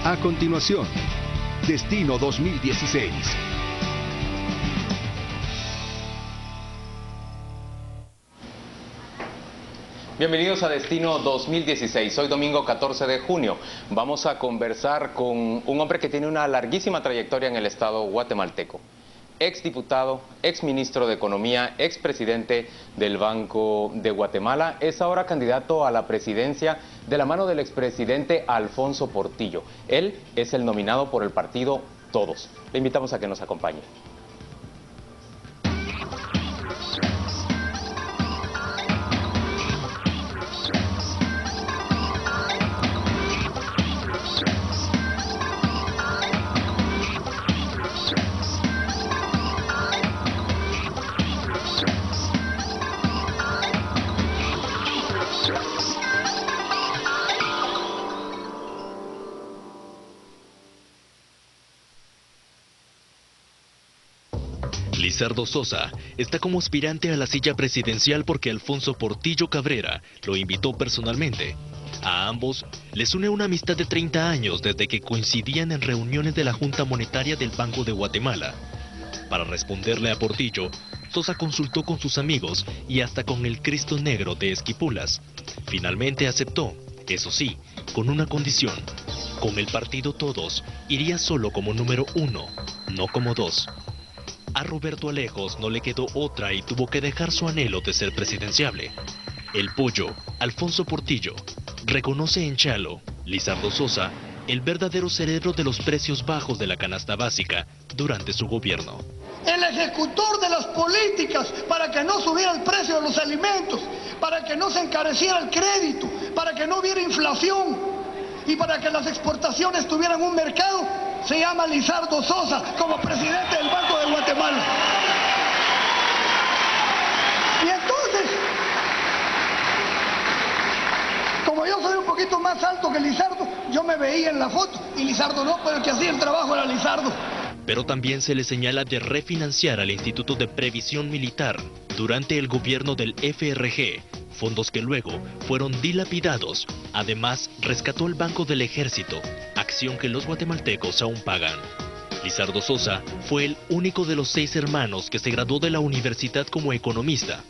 A continuación, Destino 2016. Bienvenidos a Destino 2016. Hoy domingo 14 de junio vamos a conversar con un hombre que tiene una larguísima trayectoria en el Estado guatemalteco. Exdiputado, exministro de Economía, expresidente del Banco de Guatemala, es ahora candidato a la presidencia de la mano del expresidente Alfonso Portillo. Él es el nominado por el partido Todos. Le invitamos a que nos acompañe. Lizardo Sosa está como aspirante a la silla presidencial porque Alfonso Portillo Cabrera lo invitó personalmente. A ambos les une una amistad de 30 años desde que coincidían en reuniones de la Junta Monetaria del Banco de Guatemala. Para responderle a Portillo, Sosa consultó con sus amigos y hasta con el Cristo Negro de Esquipulas. Finalmente aceptó, eso sí, con una condición. Con el partido Todos iría solo como número 1, no como 2. A Roberto Alejos no le quedó otra y tuvo que dejar su anhelo de ser presidenciable. El Pollo, Alfonso Portillo, reconoce en Chalo, Lizardo Sosa, el verdadero cerebro de los precios bajos de la canasta básica durante su gobierno. El ejecutor de las políticas para que no subiera el precio de los alimentos, para que no se encareciera el crédito, para que no hubiera inflación y para que las exportaciones tuvieran un mercado, se llama Lizardo Sosa como presidente del Banco de Guatemala. Y entonces, como yo soy un poquito más alto que Lizardo, yo me veía en la foto y Lizardo no, pero el que hacía el trabajo era Lizardo. Pero también se le señala de refinanciar al Instituto de Previsión Militar durante el gobierno del FRG, fondos que luego fueron dilapidados. Además, rescató el Banco del Ejército, acción que los guatemaltecos aún pagan. Lizardo Sosa fue el único de los 6 hermanos que se graduó de la universidad como economista.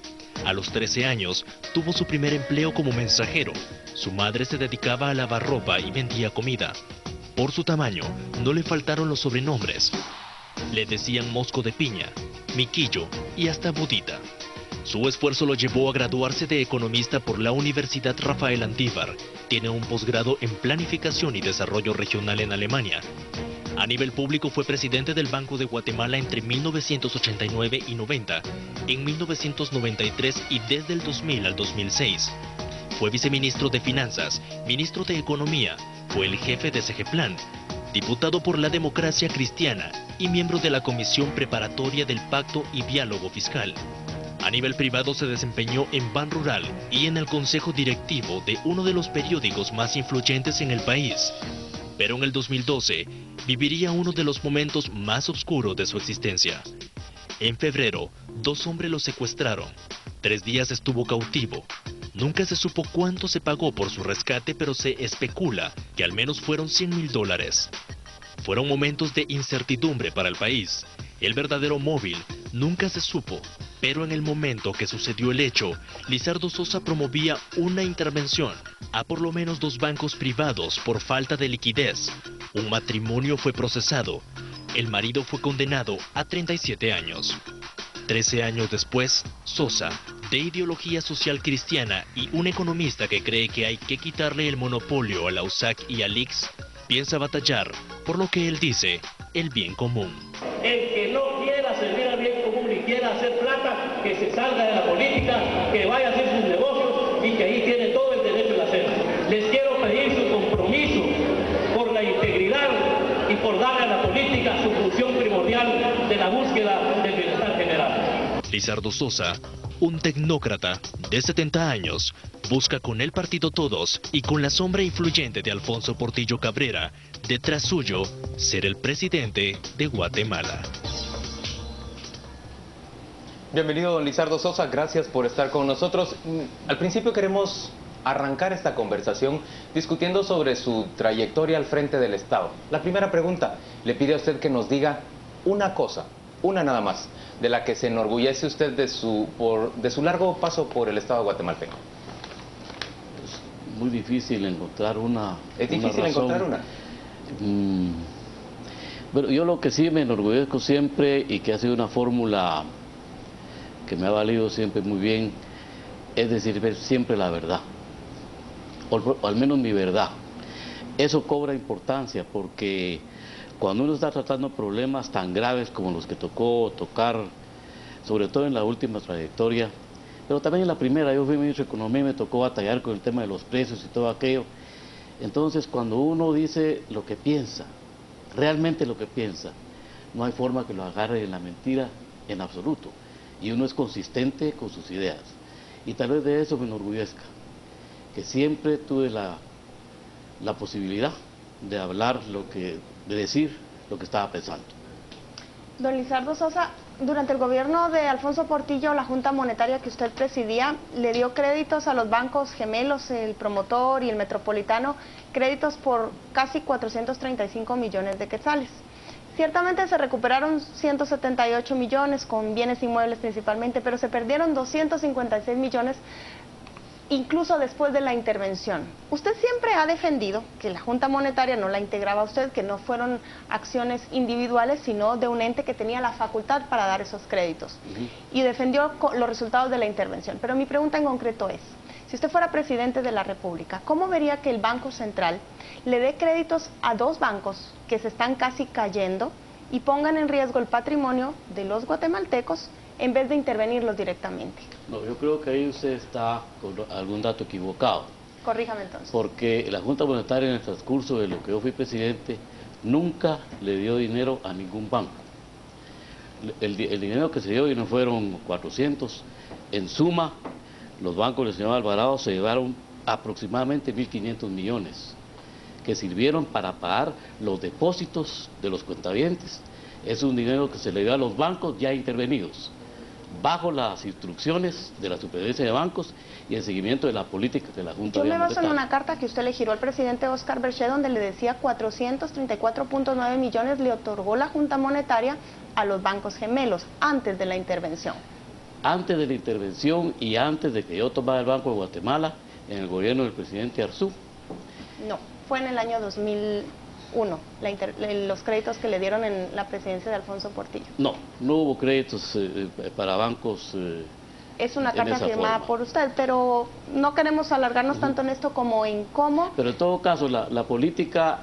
A los 13 años tuvo su primer empleo como mensajero. Su madre se dedicaba a lavar ropa y vendía comida. Por su tamaño, no le faltaron los sobrenombres. Le decían Mosco de Piña, Miquillo y hasta Budita. Su esfuerzo lo llevó a graduarse de economista por la Universidad Rafael Andívar. Tiene un posgrado en Planificación y Desarrollo Regional en Alemania. A nivel público fue presidente del Banco de Guatemala entre 1989 y 90, en 1993 y desde el 2000 al 2006. Fue viceministro de Finanzas, ministro de Economía, fue el jefe de Segeplan, diputado por la Democracia Cristiana y miembro de la Comisión Preparatoria del Pacto y Diálogo Fiscal. A nivel privado se desempeñó en Ban Rural y en el consejo directivo de uno de los periódicos más influyentes en el país. Pero en el 2012 viviría uno de los momentos más oscuros de su existencia. En febrero, 2 hombres lo secuestraron. 3 días estuvo cautivo. Nunca se supo cuánto se pagó por su rescate, pero se especula que al menos fueron $100,000. Fueron momentos de incertidumbre para el país. El verdadero móvil nunca se supo, pero en el momento que sucedió el hecho, Lizardo Sosa promovía una intervención a por lo menos 2 bancos privados por falta de liquidez. Un matrimonio fue procesado. El marido fue condenado a 37 años. 13 años después, Sosa, de ideología social cristiana y un economista que cree que hay que quitarle el monopolio a la USAC y al ICS, piensa batallar por lo que él dice, el bien común. El que no quiera servir al bien común y quiera hacer plata, que se salga de la política, que vaya a hacer sus negocios y que ahí tiene todo el derecho de hacerlo. Les quiero pedir su compromiso por la integridad y por darle a la política su función primordial de la búsqueda del bienestar general. Lizardo Sosa, un tecnócrata de 70 años, busca con el partido Todos y con la sombra influyente de Alfonso Portillo Cabrera, detrás suyo, ser el presidente de Guatemala. Bienvenido, don Lizardo Sosa, gracias por estar con nosotros. Al principio queremos arrancar esta conversación discutiendo sobre su trayectoria al frente del Estado. La primera pregunta, le pide a usted que nos diga una cosa, una nada más, de la que se enorgullece usted de su largo paso por el Estado guatemalteco. Es muy difícil encontrar una. ¿Es difícil encontrar una? Pero yo lo que sí me enorgullezco siempre, y que ha sido una fórmula que me ha valido siempre muy bien, es decir siempre la verdad, o al menos mi verdad. Eso cobra importancia porque cuando uno está tratando problemas tan graves como los que tocó tocar, sobre todo en la última trayectoria, pero también en la primera, yo fui ministro de Economía y me tocó batallar con el tema de los precios y todo aquello. Entonces, cuando uno dice lo que piensa, realmente lo que piensa, no hay forma que lo agarre en la mentira en absoluto. Y uno es consistente con sus ideas. Y tal vez de eso me enorgullezca, que siempre tuve la posibilidad de hablar de decir lo que estaba pensando. Don Lizardo Sosa, durante el gobierno de Alfonso Portillo, la Junta Monetaria que usted presidía le dio créditos a los bancos gemelos, el Promotor y el Metropolitano, créditos por casi 435 millones de quetzales. Ciertamente se recuperaron 178 millones con bienes inmuebles principalmente, pero se perdieron 256 millones incluso después de la intervención. Usted siempre ha defendido que la Junta Monetaria no la integraba usted, que no fueron acciones individuales, sino de un ente que tenía la facultad para dar esos créditos. Y defendió los resultados de la intervención. Pero mi pregunta en concreto es, si usted fuera presidente de la República, ¿cómo vería que el Banco Central le dé créditos a dos bancos que se están casi cayendo y pongan en riesgo el patrimonio de los guatemaltecos en vez de intervenirlos directamente? No, yo creo que ahí usted está con algún dato equivocado. Corríjame entonces. Porque la Junta Monetaria, en el transcurso de lo que yo fui presidente, nunca le dio dinero a ningún banco. El dinero que se dio y no fueron 400. En suma, los bancos del señor Alvarado se llevaron aproximadamente 1.500 millones, que sirvieron para pagar los depósitos de los cuentavientes. Es un dinero que se le dio a los bancos ya intervenidos, bajo las instrucciones de la Superintendencia de Bancos y el seguimiento de la política de la Junta. Yo me baso en una carta que usted le giró al presidente Oscar Berché, donde le decía 434.9 millones le otorgó la Junta Monetaria a los bancos gemelos antes de la intervención. Antes de la intervención y antes de que yo tomara el Banco de Guatemala, en el gobierno del presidente Arzú. No, fue en el año 2001, los créditos que le dieron en la presidencia de Alfonso Portillo. No, no hubo créditos para bancos. Es una carta firmada por usted, pero no queremos alargarnos tanto en esto como en cómo. Pero en todo caso, la política,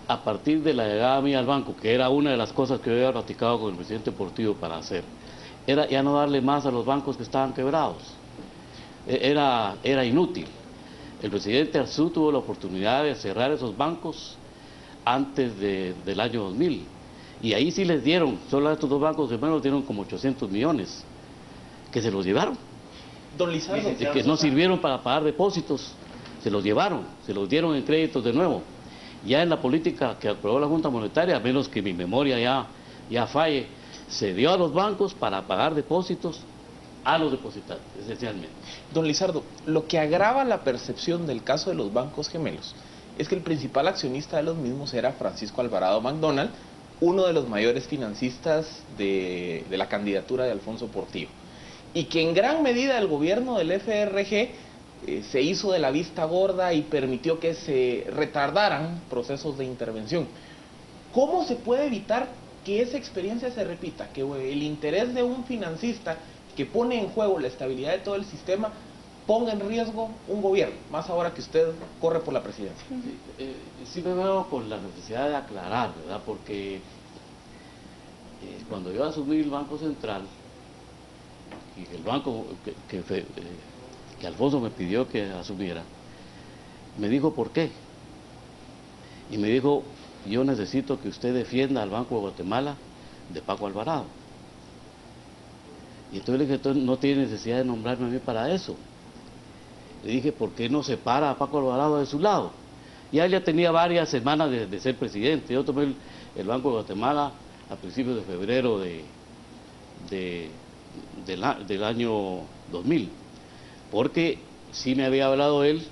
a partir de la llegada mía al banco, que era una de las cosas que yo había platicado con el presidente Portillo para hacer, era ya no darle más a los bancos que estaban quebrados. Era inútil. El presidente Arzú tuvo la oportunidad de cerrar esos bancos antes del año 2000, y ahí sí les dieron, solo a estos dos bancos gemelos dieron como 800 millones, que se los llevaron. Don Lizardo, que no sirvieron para pagar depósitos, se los llevaron, se los dieron en créditos de nuevo. Ya en la política que aprobó la Junta Monetaria, a menos que mi memoria ya falle, se dio a los bancos para pagar depósitos a los depositantes, esencialmente. Don Lizardo, lo que agrava la percepción del caso de los bancos gemelos es que el principal accionista de los mismos era Francisco Alvarado McDonald, uno de los mayores financistas de la candidatura de Alfonso Portillo, y que en gran medida el gobierno del FRG se hizo de la vista gorda y permitió que se retardaran procesos de intervención. ¿Cómo se puede evitar que esa experiencia se repita? Que el interés de un financista que pone en juego la estabilidad de todo el sistema ponga en riesgo un gobierno, más ahora que usted corre por la presidencia. Sí me veo con la necesidad de aclarar, ¿verdad? Porque cuando yo asumí el Banco Central, y el banco que Alfonso me pidió que asumiera, me dijo ¿por qué? Y me dijo, yo necesito que usted defienda al Banco de Guatemala de Paco Alvarado. Y entonces le dije, entonces no tiene necesidad de nombrarme a mí para eso. Le dije, ¿por qué no separa a Paco Alvarado de su lado? Ya él ya tenía varias semanas de ser presidente. Yo tomé el Banco de Guatemala a principios de febrero del año 2000, porque sí me había hablado él,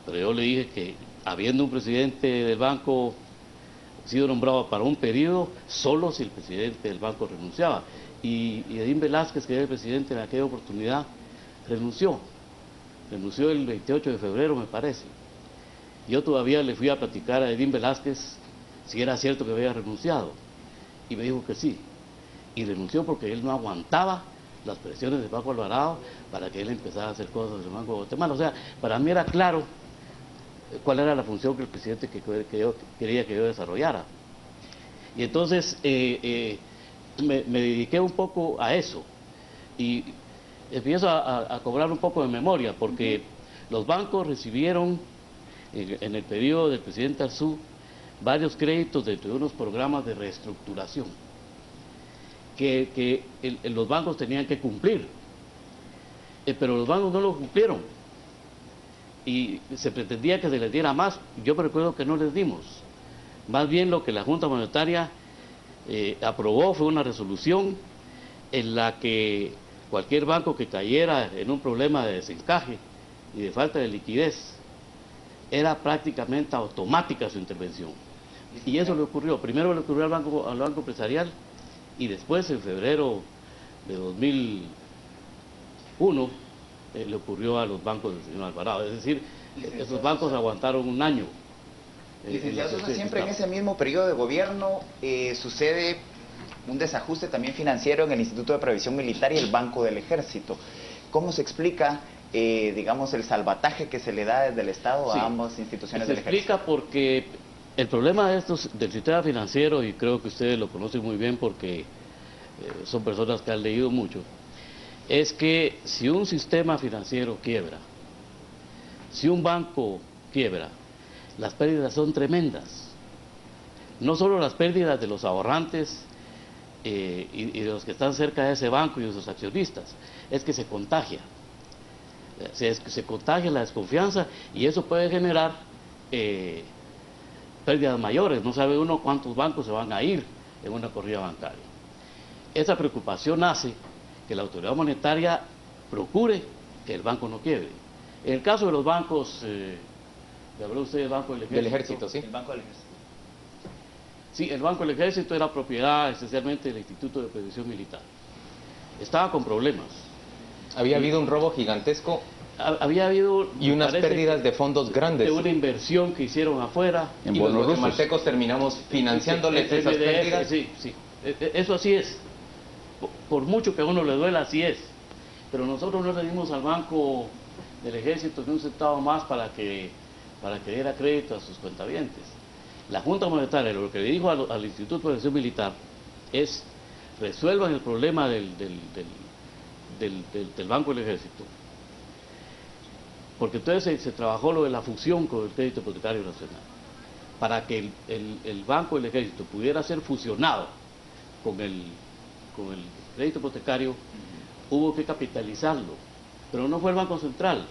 pero yo le dije que habiendo un presidente del banco sido nombrado para un periodo, solo si el presidente del banco renunciaba. Y Edín Velázquez, que era el presidente en aquella oportunidad, renunció el 28 de febrero, me parece. Yo todavía le fui a platicar a Edín Velázquez si era cierto que había renunciado, y me dijo que sí, y renunció porque él no aguantaba las presiones de Paco Alvarado para que él empezara a hacer cosas en el Banco de Guatemala. O sea, para mí era claro cuál era la función que el presidente quería que yo desarrollara. Y entonces me dediqué un poco a eso, y empiezo a cobrar un poco de memoria, porque los bancos recibieron en el periodo del presidente Arzú varios créditos dentro de unos programas de reestructuración que los bancos tenían que cumplir, pero los bancos no lo cumplieron y se pretendía que se les diera más. Yo me recuerdo que no les dimos. Más bien lo que la Junta Monetaria aprobó fue una resolución en la que cualquier banco que cayera en un problema de desencaje y de falta de liquidez, era prácticamente automática su intervención. Y eso le ocurrió. Primero le ocurrió al banco empresarial, y después, en febrero de 2001, le ocurrió a los bancos del señor Alvarado. Es decir, esos bancos aguantaron un año. Licenciado Sosa, siempre en ese mismo periodo de gobierno sucede un desajuste también financiero en el Instituto de Previsión Militar y el Banco del Ejército. ¿Cómo se explica, digamos, el salvataje que se le da desde el Estado a ambas instituciones del Ejército? Se explica porque el problema de del sistema financiero, y creo que ustedes lo conocen muy bien porque son personas que han leído mucho, es que si un sistema financiero quiebra, si un banco quiebra, las pérdidas son tremendas. No solo las pérdidas de los ahorrantes y de los que están cerca de ese banco y de sus accionistas, es que se contagia. Se contagia la desconfianza, y eso puede generar pérdidas mayores. No sabe uno cuántos bancos se van a ir en una corrida bancaria. Esa preocupación hace que la autoridad monetaria procure que el banco no quiebre. En el caso de los bancos, ¿le habló usted del Banco del Ejército? Del Ejército, sí. El Banco del Ejército. Sí, el Banco del Ejército era propiedad esencialmente del Instituto de Previsión Militar. Estaba con problemas. Había habido un robo gigantesco. Había habido... Y unas pérdidas de fondos grandes. De una inversión que hicieron afuera. Y los guatemaltecos terminamos financiándoles esas pérdidas. Sí, sí. Eso así es. Por mucho que a uno le duela, así es. Pero nosotros no le dimos al Banco del Ejército ni un centavo más para que diera crédito a sus cuentavientes. La Junta Monetaria lo que le dijo al Instituto de Previsión Militar es: resuelvan el problema del Banco del Ejército. Porque entonces se trabajó lo de la fusión con el Crédito Hipotecario Nacional. Para que el Banco del Ejército pudiera ser fusionado con el crédito hipotecario, hubo que capitalizarlo, pero no fue el Banco Central.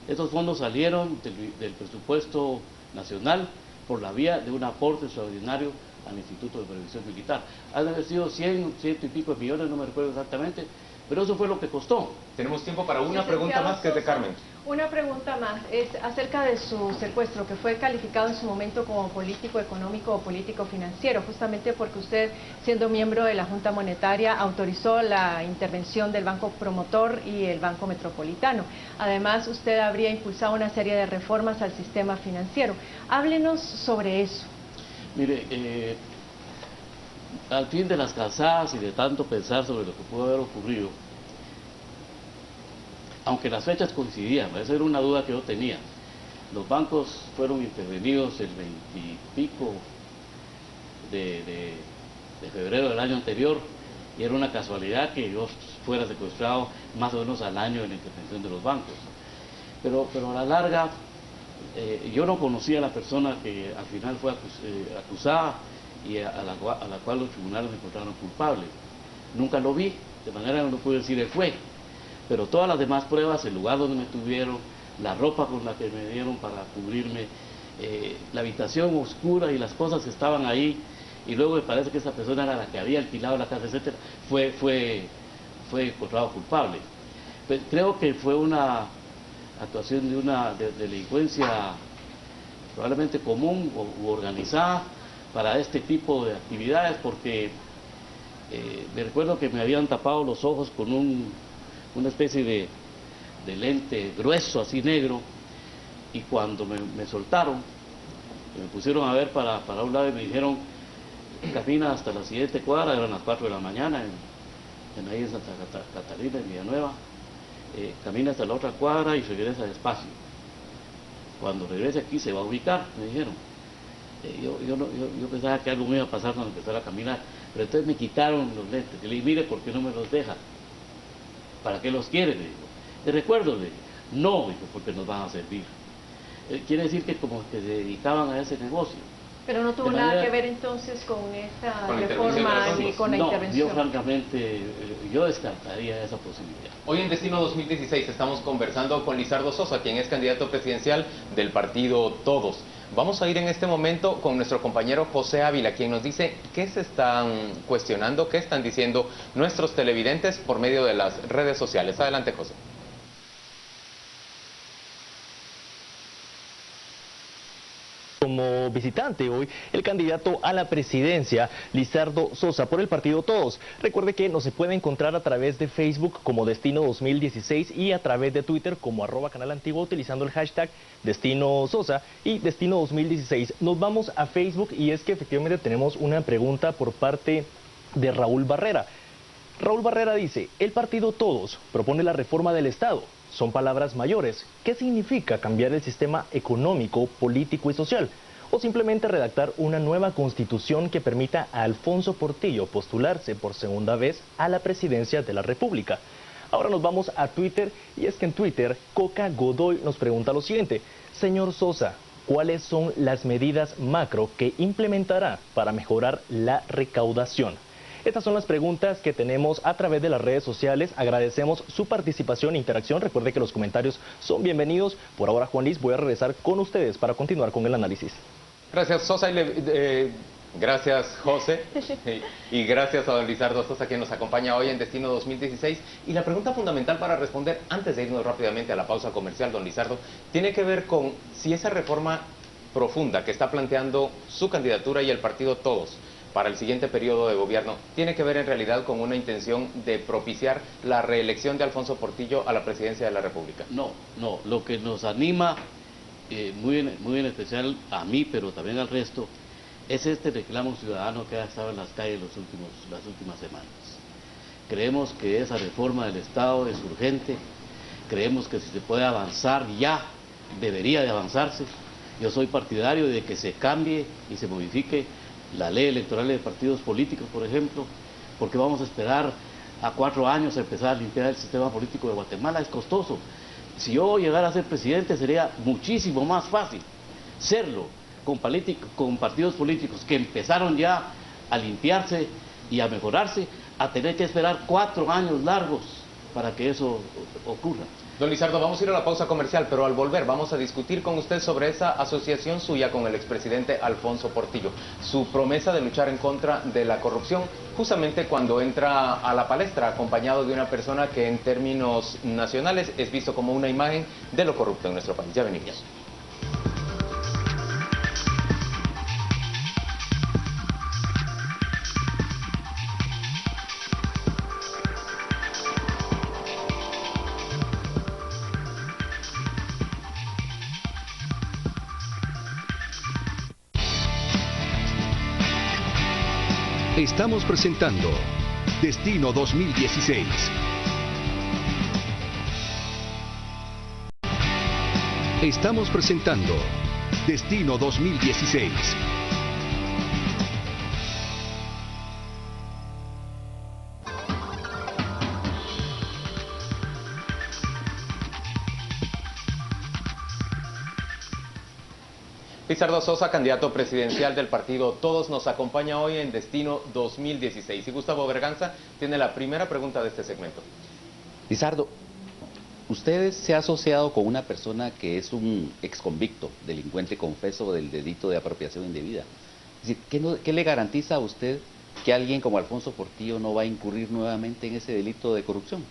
Estos fondos salieron del presupuesto nacional por la vía de un aporte extraordinario al Instituto de Previsión Militar. Han de haber sido 100 y pico de millones, no me recuerdo exactamente, pero eso fue lo que costó. Tenemos tiempo para una pregunta más, que es de Carmen. Una pregunta más, es acerca de su secuestro, que fue calificado en su momento como político económico o político financiero, justamente porque usted, siendo miembro de la Junta Monetaria, autorizó la intervención del Banco Promotor y el Banco Metropolitano. Además, usted habría impulsado una serie de reformas al sistema financiero. Háblenos sobre eso. Mire, al fin de las cansadas y de tanto pensar sobre lo que pudo haber ocurrido, aunque las fechas coincidían, esa era una duda que yo tenía. Los bancos fueron intervenidos el 20 y pico de febrero del año anterior, y era una casualidad que yo fuera secuestrado más o menos al año de la intervención de los bancos. Pero a la larga, yo no conocía a la persona que al final fue acusada y a la cual los tribunales me encontraron culpable. Nunca lo vi, de manera que no puedo decir él fue. Pero todas las demás pruebas, el lugar donde me tuvieron, la ropa con la que me dieron para cubrirme, la habitación oscura y las cosas que estaban ahí, y luego me parece que esa persona era la que había alquilado la casa, etcétera, fue encontrado culpable. Pues creo que fue una actuación de una delincuencia probablemente común u organizada para este tipo de actividades, porque me recuerdo que me habían tapado los ojos con una especie de lente grueso, así negro, y cuando me soltaron, me pusieron a ver para un lado y me dijeron, camina hasta la siguiente cuadra, eran las 4 de la mañana, ahí en Santa Catalina, en Villanueva, camina hasta la otra cuadra y regresa despacio. Cuando regrese aquí se va a ubicar, me dijeron. Yo pensaba que algo me iba a pasar cuando empezara a caminar, pero entonces me quitaron los lentes. Y le dije, mire, ¿por qué no me los deja? ¿Para qué los quiere? Le digo. ¿Te recuerdo? Le dije. No, dijo, porque nos van a servir. Quiere decir que como que se dedicaban a ese negocio. Pero no tuvo nada que ver entonces con esta reforma ni con la intervención. Yo francamente, yo descartaría esa posibilidad. Hoy en Destino 2016 estamos conversando con Lizardo Sosa, quien es candidato presidencial del partido Todos. Vamos a ir en este momento con nuestro compañero José Ávila, quien nos dice qué se están cuestionando, qué están diciendo nuestros televidentes por medio de las redes sociales. Adelante, José. Como visitante hoy, el candidato a la presidencia, Lizardo Sosa, por el partido Todos. Recuerde que nos se puede encontrar a través de Facebook como Destino 2016 y a través de Twitter como @Canal Antiguo utilizando el hashtag Destino Sosa y Destino 2016. Nos vamos a Facebook y es que efectivamente tenemos una pregunta por parte de Raúl Barrera. Raúl Barrera dice, el partido Todos propone la reforma del Estado. Son palabras mayores. ¿Qué significa cambiar el sistema económico, político y social? ¿O simplemente redactar una nueva constitución que permita a Alfonso Portillo postularse por segunda vez a la presidencia de la República? Ahora nos vamos a Twitter y es que en Twitter Coca Godoy nos pregunta lo siguiente. Señor Sosa, ¿cuáles son las medidas macro que implementará para mejorar la recaudación? Estas son las preguntas que tenemos a través de las redes sociales. Agradecemos su participación e interacción. Recuerde que los comentarios son bienvenidos. Por ahora, Juan Luis, voy a regresar con ustedes para continuar con el análisis. Gracias, Sosa. Gracias, José. Y gracias a don Lizardo Sosa, quien nos acompaña hoy en Destino 2016. Y la pregunta fundamental para responder, antes de irnos rápidamente a la pausa comercial, don Lizardo, tiene que ver con si esa reforma profunda que está planteando su candidatura y el partido Todos para el siguiente periodo de gobierno, tiene que ver en realidad con una intención de propiciar la reelección de Alfonso Portillo a la presidencia de la República. No, lo que nos anima, muy en especial a mí, pero también al resto, es este reclamo ciudadano que ha estado en las calles las últimas semanas. Creemos que esa reforma del Estado es urgente, creemos que si se puede avanzar ya, debería de avanzarse. Yo soy partidario de que se cambie y se modifique la ley electoral de partidos políticos, por ejemplo, porque vamos a esperar a 4 años a empezar a limpiar el sistema político de Guatemala. Es costoso. Si yo llegara a ser presidente sería muchísimo más fácil serlo con partidos políticos que empezaron ya a limpiarse y a mejorarse, a tener que esperar 4 años largos para que eso ocurra. Don Lizardo, vamos a ir a la pausa comercial, pero al volver vamos a discutir con usted sobre esa asociación suya con el expresidente Alfonso Portillo, su promesa de luchar en contra de la corrupción, justamente cuando entra a la palestra acompañado de una persona que en términos nacionales es visto como una imagen de lo corrupto en nuestro país. Ya venimos. Estamos presentando Destino 2016. Estamos presentando Destino 2016. Lizardo Sosa, candidato presidencial del partido Todos, nos acompaña hoy en Destino 2016. Y Gustavo Berganza tiene la primera pregunta de este segmento. Lizardo, usted se ha asociado con una persona que es un exconvicto, delincuente confeso del delito de apropiación indebida. Es decir, ¿qué le garantiza a usted que alguien como Alfonso Portillo no va a incurrir nuevamente en ese delito de corrupción?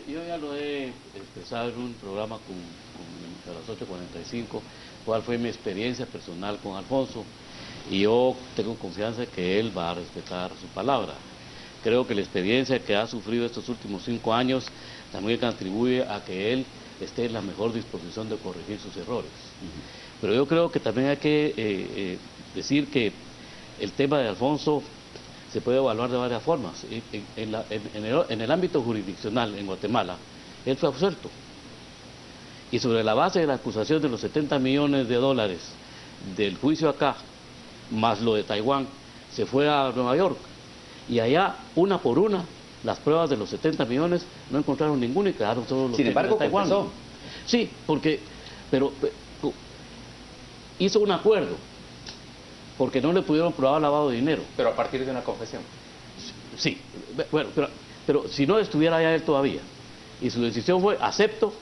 Yo ya lo he expresado en un programa a las 8:45, cuál fue mi experiencia personal con Alfonso, y yo tengo confianza que él va a respetar su palabra. Creo que la experiencia que ha sufrido estos últimos 5 años también contribuye a que él esté en la mejor disposición de corregir sus errores. Pero yo creo que también hay que decir que el tema de Alfonso se puede evaluar de varias formas. En el ámbito jurisdiccional en Guatemala, él fue absuelto. Y sobre la base de la acusación de los 70 millones de dólares del juicio acá, más lo de Taiwán, se fue a Nueva York. Y allá, una por una, las pruebas de los 70 millones no encontraron ninguna y quedaron solo los Sin embargo, de Taiwán. confesó. Sí, pero hizo un acuerdo, porque no le pudieron probar lavado de dinero. Pero a partir de una confesión. Sí, bueno, pero si no estuviera allá él todavía, y su decisión fue, acepto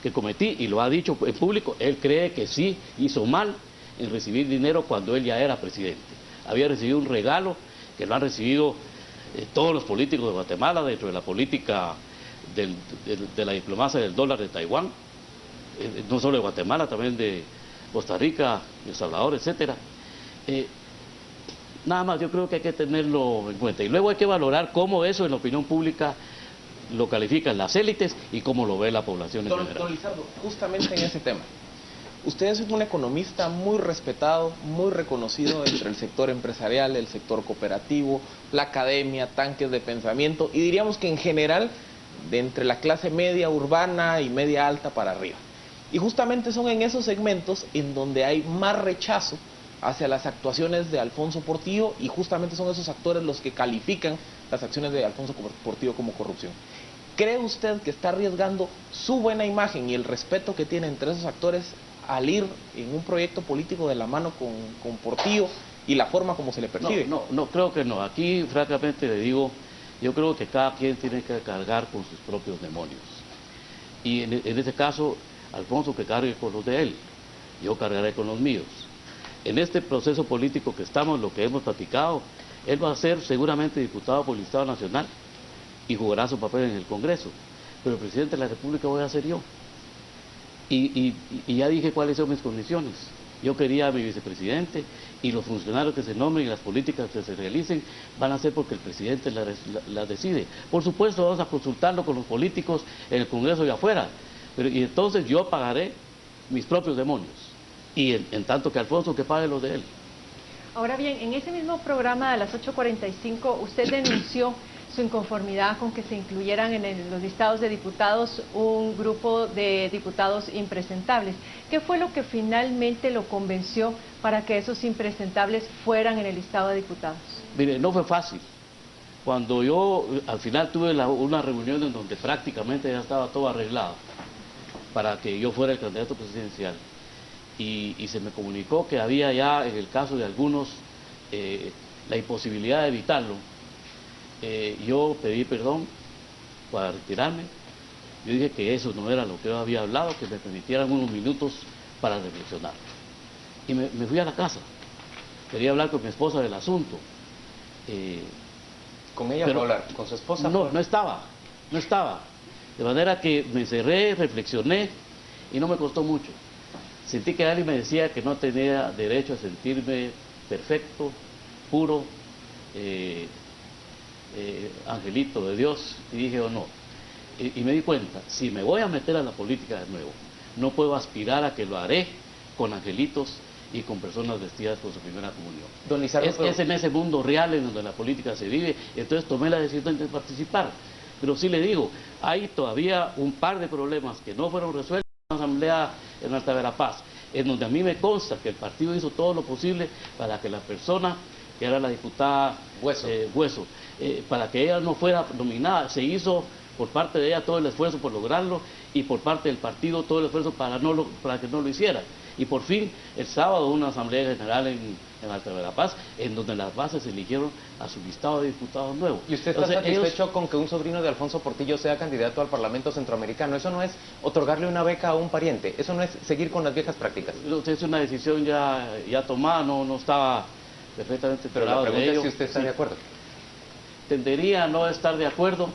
que cometí, y lo ha dicho en público, él cree que sí hizo mal en recibir dinero cuando él ya era presidente. Había recibido un regalo que lo han recibido todos los políticos de Guatemala dentro de la política de la diplomacia del dólar de Taiwán, no solo de Guatemala, también de Costa Rica, El Salvador, etcétera. Nada más, yo creo que hay que tenerlo en cuenta. Y luego hay que valorar cómo eso en la opinión pública lo califican las élites y cómo lo ve la población en general. Don Lizardo, justamente en ese tema. Usted es un economista muy respetado, muy reconocido entre el sector empresarial, el sector cooperativo, la academia, tanques de pensamiento, y diríamos que en general, de entre la clase media urbana y media alta para arriba. Y justamente son en esos segmentos en donde hay más rechazo hacia las actuaciones de Alfonso Portillo, y justamente son esos actores los que califican las acciones de Alfonso Portillo como corrupción. ¿Cree usted que está arriesgando su buena imagen y el respeto que tiene entre esos actores al ir en un proyecto político de la mano con Portillo y la forma como se le percibe? No, creo que no. Aquí, francamente, le digo, yo creo que cada quien tiene que cargar con sus propios demonios. Y en este caso, Alfonso que cargue con los de él, yo cargaré con los míos. En este proceso político que estamos, lo que hemos platicado, él va a ser seguramente diputado por el Estado Nacional y jugará su papel en el Congreso, pero el presidente de la República voy a ser yo. Y ya dije cuáles son mis condiciones. Yo quería a mi vicepresidente, y los funcionarios que se nombren y las políticas que se realicen van a ser porque el presidente las decide. Por supuesto vamos a consultarlo con los políticos en el Congreso y afuera, y entonces yo pagaré mis propios demonios, y en tanto que Alfonso que pague los de él. Ahora bien, en ese mismo programa de las 8:45 usted denunció su inconformidad con que se incluyeran en los listados de diputados un grupo de diputados impresentables. ¿Qué fue lo que finalmente lo convenció para que esos impresentables fueran en el listado de diputados? Mire, no fue fácil. Cuando yo al final tuve una reunión en donde prácticamente ya estaba todo arreglado para que yo fuera el candidato presidencial, y se me comunicó que había ya, en el caso de algunos, la imposibilidad de evitarlo. Yo pedí perdón para retirarme. Yo dije que eso no era lo que yo había hablado, que me permitieran unos minutos para reflexionar. Y me fui a la casa. Quería hablar con mi esposa del asunto. ¿Con ella fue a hablar? ¿Con su esposa? No estaba. De manera que me encerré, reflexioné y no me costó mucho. Sentí que alguien me decía que no tenía derecho a sentirme perfecto, puro, angelito de Dios, y dije no. Y me di cuenta, si me voy a meter a la política de nuevo, no puedo aspirar a que lo haré con angelitos y con personas vestidas con su primera comunión. Don Lizardo, es en ese mundo real en donde la política se vive, entonces tomé la decisión de participar. Pero sí le digo, hay todavía un par de problemas que no fueron resueltos en la Asamblea en Alta Verapaz, en donde a mí me consta que el partido hizo todo lo posible para que la persona que era la diputada Hueso, para que ella no fuera nominada. Se hizo por parte de ella todo el esfuerzo por lograrlo, y por parte del partido todo el esfuerzo para que no lo hiciera. Y por fin, el sábado, una asamblea general en Alta Verapaz, en donde las bases eligieron a su listado de diputados nuevos. ¿Y usted está satisfecho con que un sobrino de Alfonso Portillo sea candidato al Parlamento Centroamericano? Eso no es otorgarle una beca a un pariente, eso no es seguir con las viejas prácticas. Es una decisión ya tomada, no estaba perfectamente pero la pregunta de ello. es si usted está de acuerdo. Tendería a no estar de acuerdo,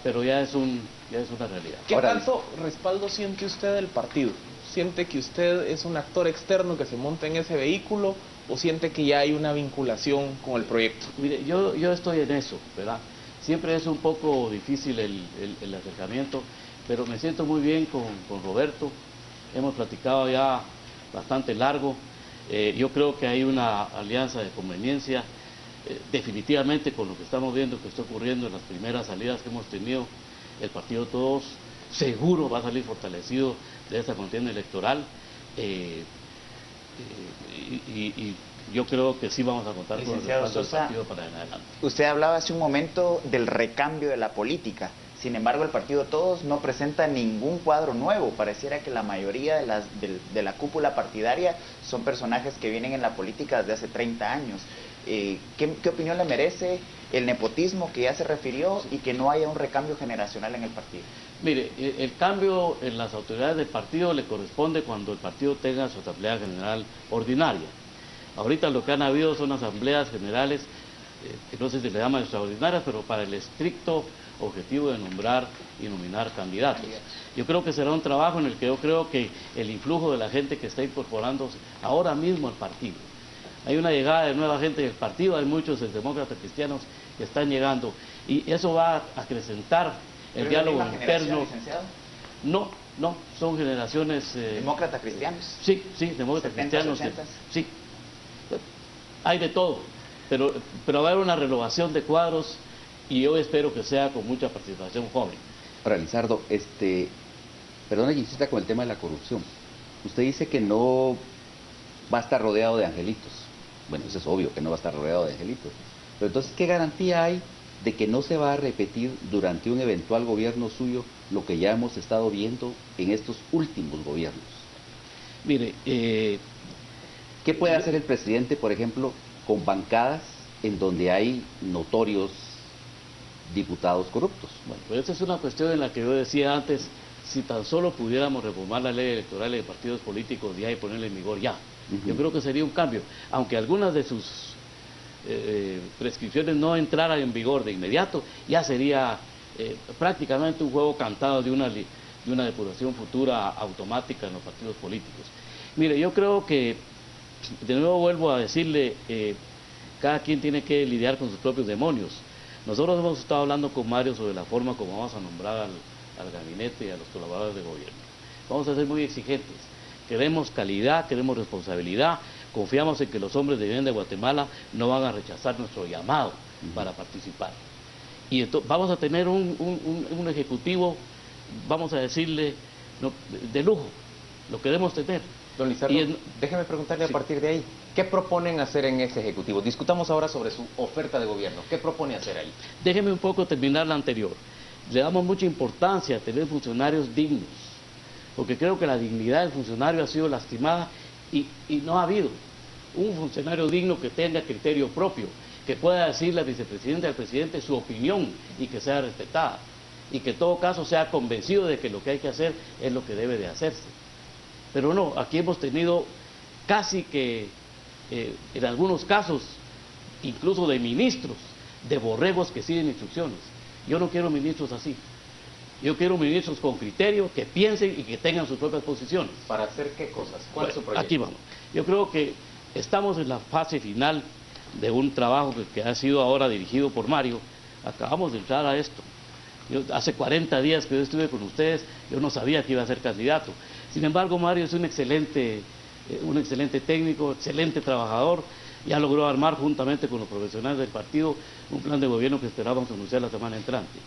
pero ya es una realidad. ¿Qué Ahora, tanto respaldo siente usted del partido? ¿Siente que usted es un actor externo que se monta en ese vehículo o siente que ya hay una vinculación con el proyecto? Mire, yo estoy en eso, ¿verdad? Siempre es un poco difícil el acercamiento, pero me siento muy bien con Roberto. Hemos platicado ya bastante largo. Yo creo que hay una alianza de conveniencia. Definitivamente con lo que estamos viendo que está ocurriendo en las primeras salidas que hemos tenido, el Partido Todos seguro va a salir fortalecido de esta contienda electoral. Y yo creo que sí vamos a contar con el respaldo del partido para en adelante. Usted hablaba hace un momento del recambio de la política. Sin embargo, el Partido Todos no presenta ningún cuadro nuevo. Pareciera que la mayoría de la cúpula partidaria son personajes que vienen en la política desde hace 30 años. ¿Qué opinión le merece el nepotismo que ya se refirió y que no haya un recambio generacional en el partido? Mire, el cambio en las autoridades del partido le corresponde cuando el partido tenga su asamblea general ordinaria. Ahorita lo que han habido son asambleas generales, que no sé si le llaman extraordinarias, pero para el estricto objetivo de nombrar y nominar candidatos. Yo creo que será un trabajo en el que yo creo que el influjo de la gente que está incorporándose ahora mismo al partido. Hay una llegada de nueva gente del partido, hay muchos demócratas cristianos que están llegando y eso va a acrecentar el diálogo interno. No, son generaciones... ¿Demócratas cristianos? Sí, demócratas cristianos. Sí, hay de todo, pero va a haber una renovación de cuadros y yo espero que sea con mucha participación joven. Ahora, Lizardo, perdona que insista con el tema de la corrupción. Usted dice que no va a estar rodeado de angelitos. Bueno, eso es obvio, que no va a estar rodeado de angelitos. Pero entonces, ¿qué garantía hay de que no se va a repetir durante un eventual gobierno suyo lo que ya hemos estado viendo en estos últimos gobiernos? Mire, ¿qué puede hacer el presidente, por ejemplo, con bancadas en donde hay notorios diputados corruptos? Bueno, pues esa es una cuestión en la que yo decía antes, si tan solo pudiéramos reformar la ley electoral de partidos políticos ya y ponerla en vigor ya. Yo creo que sería un cambio, aunque algunas de sus prescripciones no entraran en vigor de inmediato, ya sería prácticamente un juego cantado de una depuración futura automática en los partidos políticos. Mire, yo creo que, de nuevo vuelvo a decirle, cada quien tiene que lidiar con sus propios demonios. Nosotros hemos estado hablando con Mario sobre la forma como vamos a nombrar al gabinete y a los colaboradores de gobierno. Vamos a ser muy exigentes. Queremos calidad, queremos responsabilidad, confiamos en que los hombres de bien de Guatemala no van a rechazar nuestro llamado para participar. Y entonces vamos a tener un ejecutivo, vamos a decirle, de lujo, lo queremos tener. Don Lizardo, déjeme preguntarle a partir de ahí, ¿qué proponen hacer en ese ejecutivo? Discutamos ahora sobre su oferta de gobierno, ¿qué propone hacer ahí? Déjeme un poco terminar la anterior. Le damos mucha importancia a tener funcionarios dignos, porque creo que la dignidad del funcionario ha sido lastimada y no ha habido un funcionario digno que tenga criterio propio, que pueda decirle al vicepresidente, al presidente su opinión y que sea respetada, y que en todo caso sea convencido de que lo que hay que hacer es lo que debe de hacerse. Pero no, aquí hemos tenido casi que, en algunos casos, incluso de ministros, de borregos que siguen instrucciones. Yo no quiero ministros así. Yo quiero ministros con criterio, que piensen y que tengan sus propias posiciones. ¿Para hacer qué cosas? ¿Cuál es su proyecto? Aquí vamos. Yo creo que estamos en la fase final de un trabajo que ha sido ahora dirigido por Mario. Acabamos de entrar a esto. Hace 40 días que yo estuve con ustedes, yo no sabía que iba a ser candidato. Sin embargo, Mario es un excelente técnico, excelente trabajador, ya logró armar juntamente con los profesionales del partido un plan de gobierno que esperábamos anunciar la semana entrante.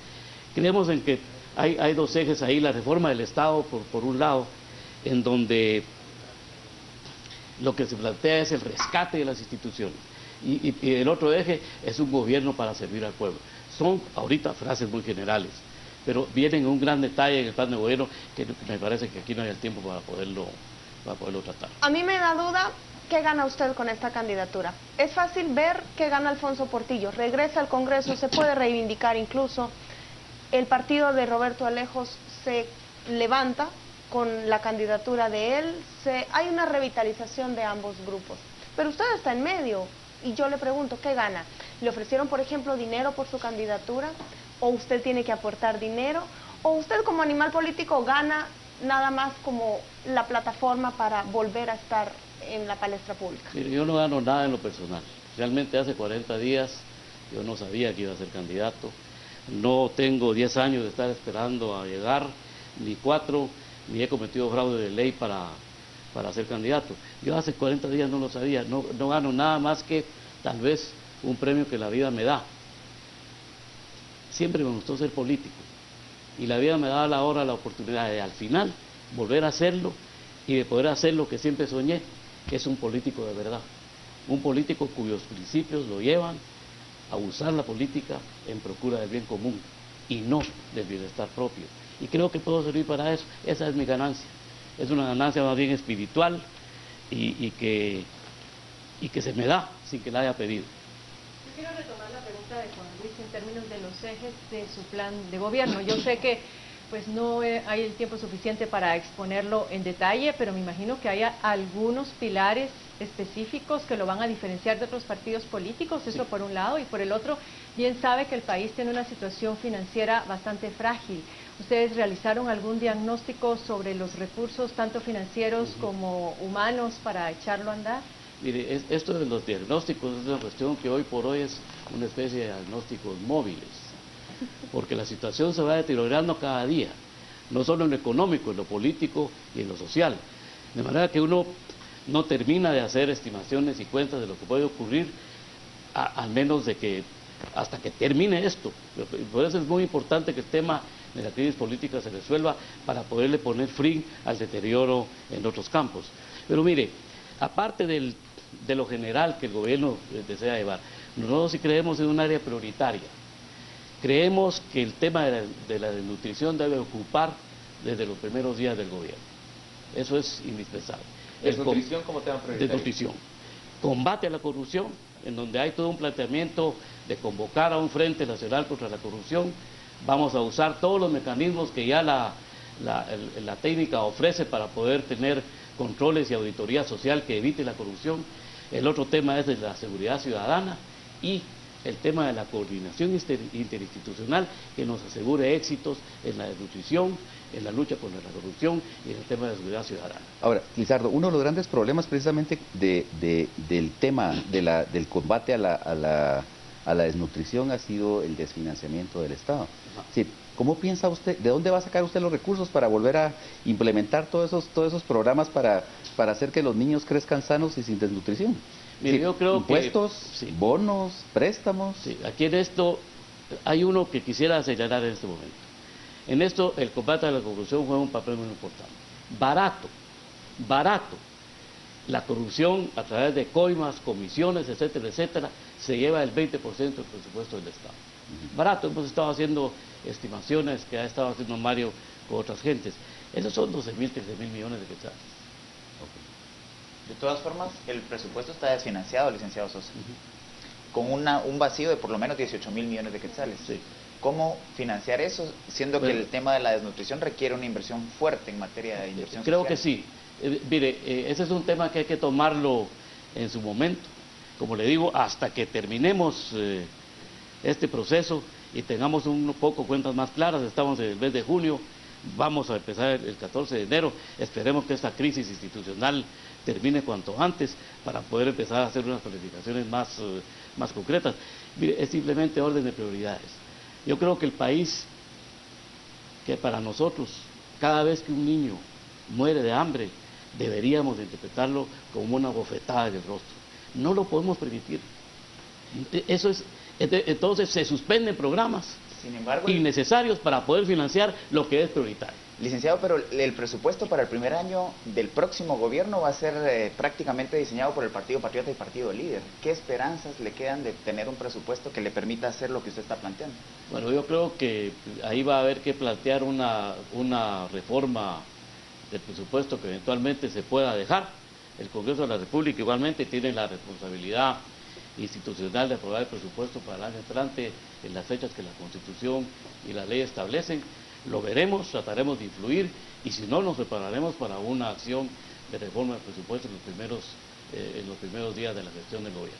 Creemos en que hay dos ejes ahí, la reforma del Estado por un lado, en donde lo que se plantea es el rescate de las instituciones, y el otro eje es un gobierno para servir al pueblo. Son ahorita frases muy generales, pero vienen un gran detalle en el plan de gobierno que me parece que aquí no hay el tiempo para poderlo tratar. A mí me da duda, ¿qué gana usted con esta candidatura? Es fácil ver que gana Alfonso Portillo, regresa al Congreso, se puede reivindicar incluso. El partido de Roberto Alejos se levanta con la candidatura de él, hay una revitalización de ambos grupos. Pero usted está en medio y yo le pregunto, ¿qué gana? ¿Le ofrecieron, por ejemplo, dinero por su candidatura? o usted tiene que aportar dinero, o usted como animal político gana nada más como la plataforma para volver a estar en la palestra pública? Mire, yo no gano nada en lo personal. Realmente hace 40 días yo no sabía que iba a ser candidato. No tengo 10 años de estar esperando a llegar, ni 4, ni he cometido fraude de ley para ser candidato. Yo hace 40 días no lo sabía, no gano nada más que tal vez un premio que la vida me da. Siempre me gustó ser político y la vida me da la oportunidad de al final volver a hacerlo y de poder hacer lo que siempre soñé, que es un político de verdad. Un político cuyos principios lo llevan a usar la política en procura del bien común y no del bienestar propio. Y creo que puedo servir para eso. Esa es mi ganancia. Es una ganancia más bien espiritual y que se me da sin que la haya pedido. Yo quiero retomar la pregunta de Juan Luis en términos de los ejes de su plan de gobierno. Yo sé que pues no hay el tiempo suficiente para exponerlo en detalle, pero me imagino que haya algunos pilares específicos que lo van a diferenciar de otros partidos políticos, eso por un lado, y por el otro, bien sabe que el país tiene una situación financiera bastante frágil. ¿Ustedes realizaron algún diagnóstico sobre los recursos, tanto financieros como humanos, para echarlo a andar? Mire, esto de los diagnósticos es una cuestión que hoy por hoy es una especie de diagnósticos móviles, porque la situación se va deteriorando cada día, no solo en lo económico, en lo político y en lo social. De manera que uno no termina de hacer estimaciones y cuentas de lo que puede ocurrir, al menos de que hasta que termine esto. Por eso es muy importante que el tema de la crisis política se resuelva para poderle poner fin al deterioro en otros campos. Pero mire, aparte de lo general que el gobierno desea llevar, nosotros sí creemos en un área prioritaria. Creemos que el tema de la desnutrición debe ocupar desde los primeros días del gobierno. Eso es indispensable. ¿Desnutrición como tema prioritario? Desnutrición. Combate a la corrupción, en donde hay todo un planteamiento de convocar a un Frente Nacional contra la Corrupción. Vamos a usar todos los mecanismos que ya la técnica ofrece para poder tener controles y auditoría social que evite la corrupción. El otro tema es de la seguridad ciudadana y el tema de la coordinación interinstitucional que nos asegure éxitos en la desnutrición, en la lucha contra la corrupción y en el tema de la seguridad ciudadana. Ahora, Lizardo, uno de los grandes problemas precisamente del tema del combate a la desnutrición ha sido el desfinanciamiento del Estado. Sí, ¿cómo piensa usted, de dónde va a sacar usted los recursos para volver a implementar todos esos programas para hacer que los niños crezcan sanos y sin desnutrición? Mire, sí, yo creo impuestos, que, bonos, préstamos. Sí, aquí en esto hay uno que quisiera acelerar en este momento. En esto el combate a la corrupción juega un papel muy importante. Barato. La corrupción a través de coimas, comisiones, etcétera, etcétera, se lleva el 20% del presupuesto del Estado. Barato, hemos estado haciendo estimaciones que ha estado haciendo Mario con otras gentes. Esos son 12.000, 13.000 millones de quetzales. De todas formas, el presupuesto está desfinanciado, licenciado Sosa, con un vacío de por lo menos 18.000 millones de quetzales. Sí. ¿Cómo financiar eso, siendo que el tema de la desnutrición requiere una inversión fuerte en materia de inversión Creo social? que sí. Mire, ese es un tema que hay que tomarlo en su momento. Como le digo, hasta que terminemos este proceso y tengamos un poco cuentas más claras, estamos en el mes de junio, vamos a empezar el 14 de enero, esperemos que esta crisis institucional termine cuanto antes para poder empezar a hacer unas planificaciones más concretas. Mire, es simplemente orden de prioridades. Yo creo que el país, que para nosotros, cada vez que un niño muere de hambre, deberíamos interpretarlo como una bofetada en el rostro. No lo podemos permitir. Eso es, entonces se suspenden programas innecesarios para poder financiar lo que es prioritario. Licenciado, pero el presupuesto para el primer año del próximo gobierno va a ser prácticamente diseñado por el Partido Patriota y Partido Líder. ¿Qué esperanzas le quedan de tener un presupuesto que le permita hacer lo que usted está planteando? Bueno, yo creo que ahí va a haber que plantear una reforma del presupuesto que eventualmente se pueda dejar. El Congreso de la República igualmente tiene la responsabilidad institucional de aprobar el presupuesto para el año entrante en las fechas que la Constitución y la ley establecen. Lo veremos, trataremos de influir y si no, nos prepararemos para una acción de reforma del presupuesto en los primeros días de la gestión del gobierno.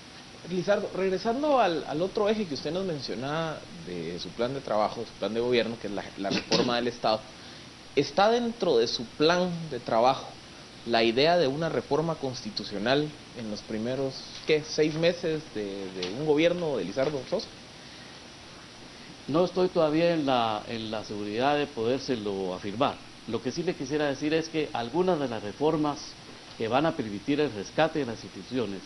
Lizardo, regresando al otro eje que usted nos mencionaba de su plan de trabajo, su plan de gobierno, que es la reforma del Estado, ¿está dentro de su plan de trabajo la idea de una reforma constitucional en los primeros, 6 meses de un gobierno de Lizardo Sosa? No estoy todavía en la seguridad de podérselo afirmar. Lo que sí le quisiera decir es que algunas de las reformas que van a permitir el rescate de las instituciones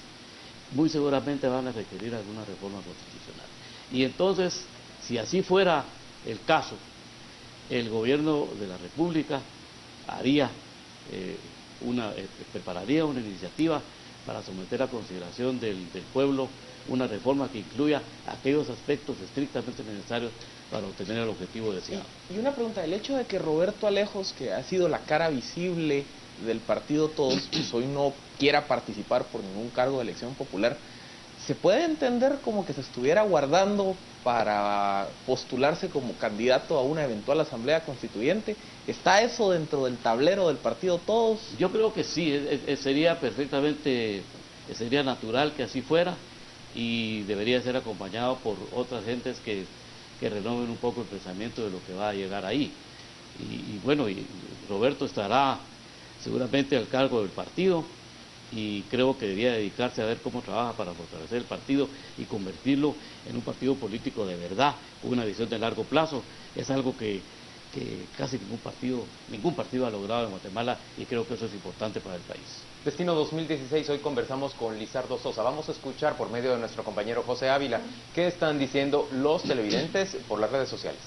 muy seguramente van a requerir alguna reforma constitucional. Y entonces, si así fuera el caso, el gobierno de la República prepararía una iniciativa para someter a consideración del pueblo una reforma que incluya aquellos aspectos estrictamente necesarios para obtener el objetivo deseado. Y una pregunta, el hecho de que Roberto Alejos, que ha sido la cara visible del partido Todos, pues hoy no quiera participar por ningún cargo de elección popular, ¿se puede entender como que se estuviera guardando para postularse como candidato a una eventual asamblea constituyente? ¿Está eso dentro del tablero del partido Todos? Yo creo que sí, sería perfectamente, sería natural que así fuera, y debería ser acompañado por otras gentes que renoven un poco el pensamiento de lo que va a llegar ahí. Y bueno, y Roberto estará seguramente al cargo del partido, y creo que debería dedicarse a ver cómo trabaja para fortalecer el partido y convertirlo en un partido político de verdad, con una visión de largo plazo. Es algo que casi ningún partido ha logrado en Guatemala, y creo que eso es importante para el país. Destino 2016, hoy conversamos con Lizardo Sosa. Vamos a escuchar por medio de nuestro compañero José Ávila qué están diciendo los televidentes por las redes sociales.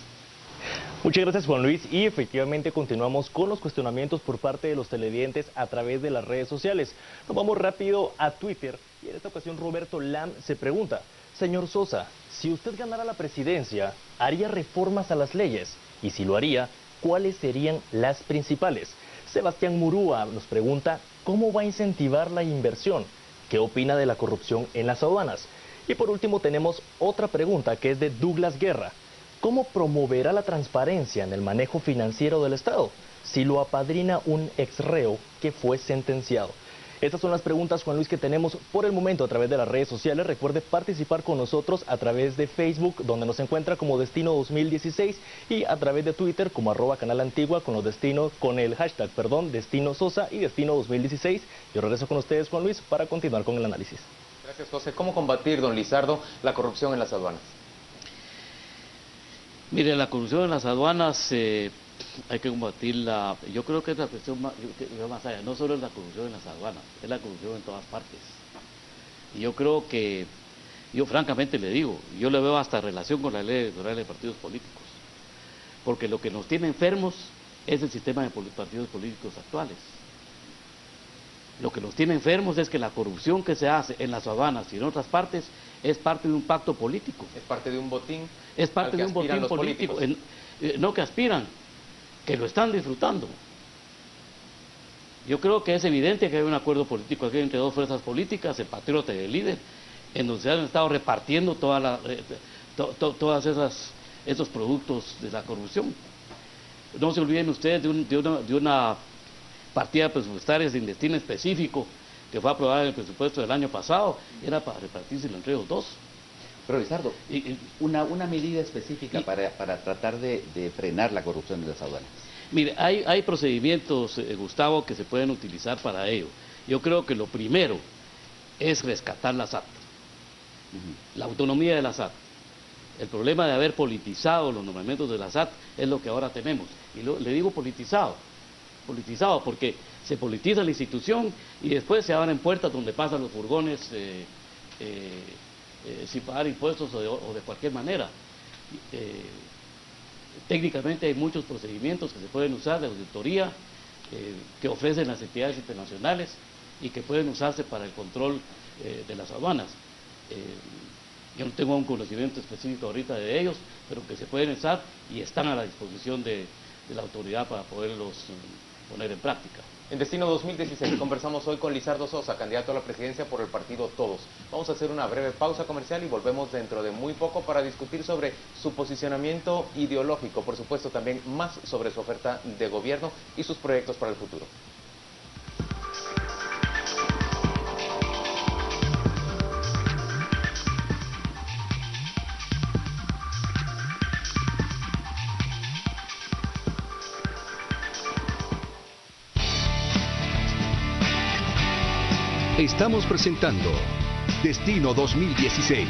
Muchas gracias, Juan Luis, y efectivamente continuamos con los cuestionamientos por parte de los televidentes a través de las redes sociales. Nos vamos rápido a Twitter, y en esta ocasión Roberto Lam se pregunta: señor Sosa, si usted ganara la presidencia, ¿haría reformas a las leyes? Y si lo haría, ¿cuáles serían las principales? Sebastián Murúa nos pregunta: ¿cómo va a incentivar la inversión? ¿Qué opina de la corrupción en las aduanas? Y por último tenemos otra pregunta, que es de Douglas Guerra: ¿cómo promoverá la transparencia en el manejo financiero del Estado si lo apadrina un ex reo que fue sentenciado? Estas son las preguntas, Juan Luis, que tenemos por el momento a través de las redes sociales. Recuerde participar con nosotros a través de Facebook, donde nos encuentra como Destino 2016, y a través de Twitter como @CanalAntigua con el hashtag, Destino Sosa y Destino 2016. Yo regreso con ustedes, Juan Luis, para continuar con el análisis. Gracias, José. ¿Cómo combatir, don Lizardo, la corrupción en las aduanas? Mire, la corrupción en las aduanas hay que combatirla. Yo creo que es la cuestión más allá. No solo es la corrupción en las aduanas, es la corrupción en todas partes. Y yo creo que, yo francamente le digo, yo le veo hasta relación con la ley electoral de partidos políticos. Porque lo que nos tiene enfermos es el sistema de partidos políticos actuales. Lo que nos tiene enfermos es que la corrupción que se hace en las aduanas y en otras partes es parte de un pacto político. Es parte de un botín. Es parte de un botín político. No que aspiran, que lo están disfrutando. Yo creo que es evidente que hay un acuerdo político aquí entre dos fuerzas políticas, el Patriota y el Líder, en donde se han estado repartiendo todos esos productos de la corrupción. No se olviden ustedes de una partida presupuestaria sin destino específico que fue aprobada en el presupuesto del año pasado, era para repartírselo entre los dos. Pero Lizardo, una medida específica para tratar de frenar la corrupción de las aduanas. Mire, hay procedimientos, Gustavo, que se pueden utilizar para ello. Yo creo que lo primero es rescatar la SAT, la autonomía de la SAT. El problema de haber politizado los nombramientos de la SAT es lo que ahora tenemos. Y le digo politizado porque se politiza la institución y después se abren puertas donde pasan los furgones sin pagar impuestos o de cualquier manera. Técnicamente hay muchos procedimientos que se pueden usar de auditoría que ofrecen las entidades internacionales y que pueden usarse para el control de las aduanas. Yo no tengo un conocimiento específico ahorita de ellos, pero que se pueden usar y están a la disposición de la autoridad para poderlos poner en práctica. En Destino 2016 conversamos hoy con Lizardo Sosa, candidato a la presidencia por el partido Todos. Vamos a hacer una breve pausa comercial y volvemos dentro de muy poco para discutir sobre su posicionamiento ideológico, por supuesto también más sobre su oferta de gobierno y sus proyectos para el futuro. Estamos presentando Destino 2016.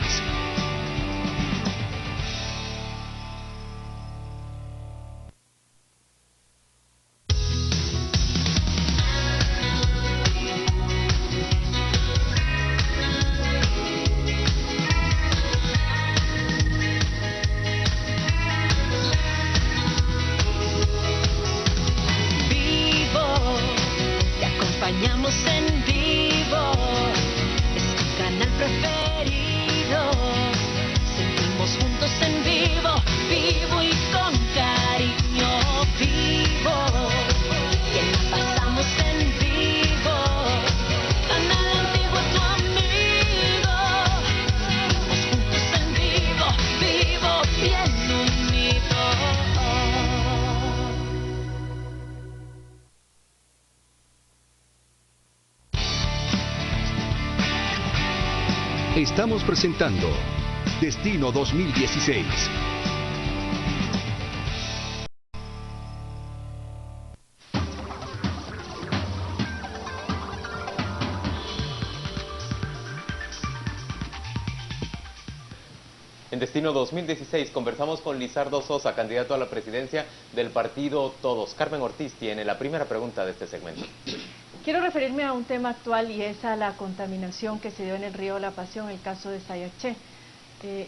Estamos presentando Destino 2016. En Destino 2016 conversamos con Lizardo Sosa, candidato a la presidencia del partido Todos. Carmen Ortiz tiene la primera pregunta de este segmento. Quiero referirme a un tema actual y es a la contaminación que se dio en el río La Pasión, el caso de Sayacché.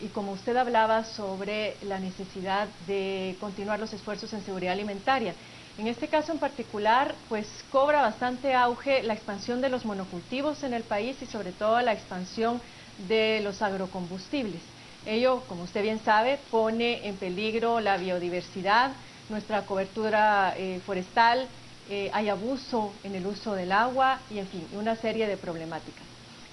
Y como usted hablaba sobre la necesidad de continuar los esfuerzos en seguridad alimentaria. En este caso en particular, pues cobra bastante auge la expansión de los monocultivos en el país y sobre todo la expansión de los agrocombustibles. Ello, como usted bien sabe, pone en peligro la biodiversidad, nuestra cobertura forestal, hay abuso en el uso del agua y, en fin, una serie de problemáticas.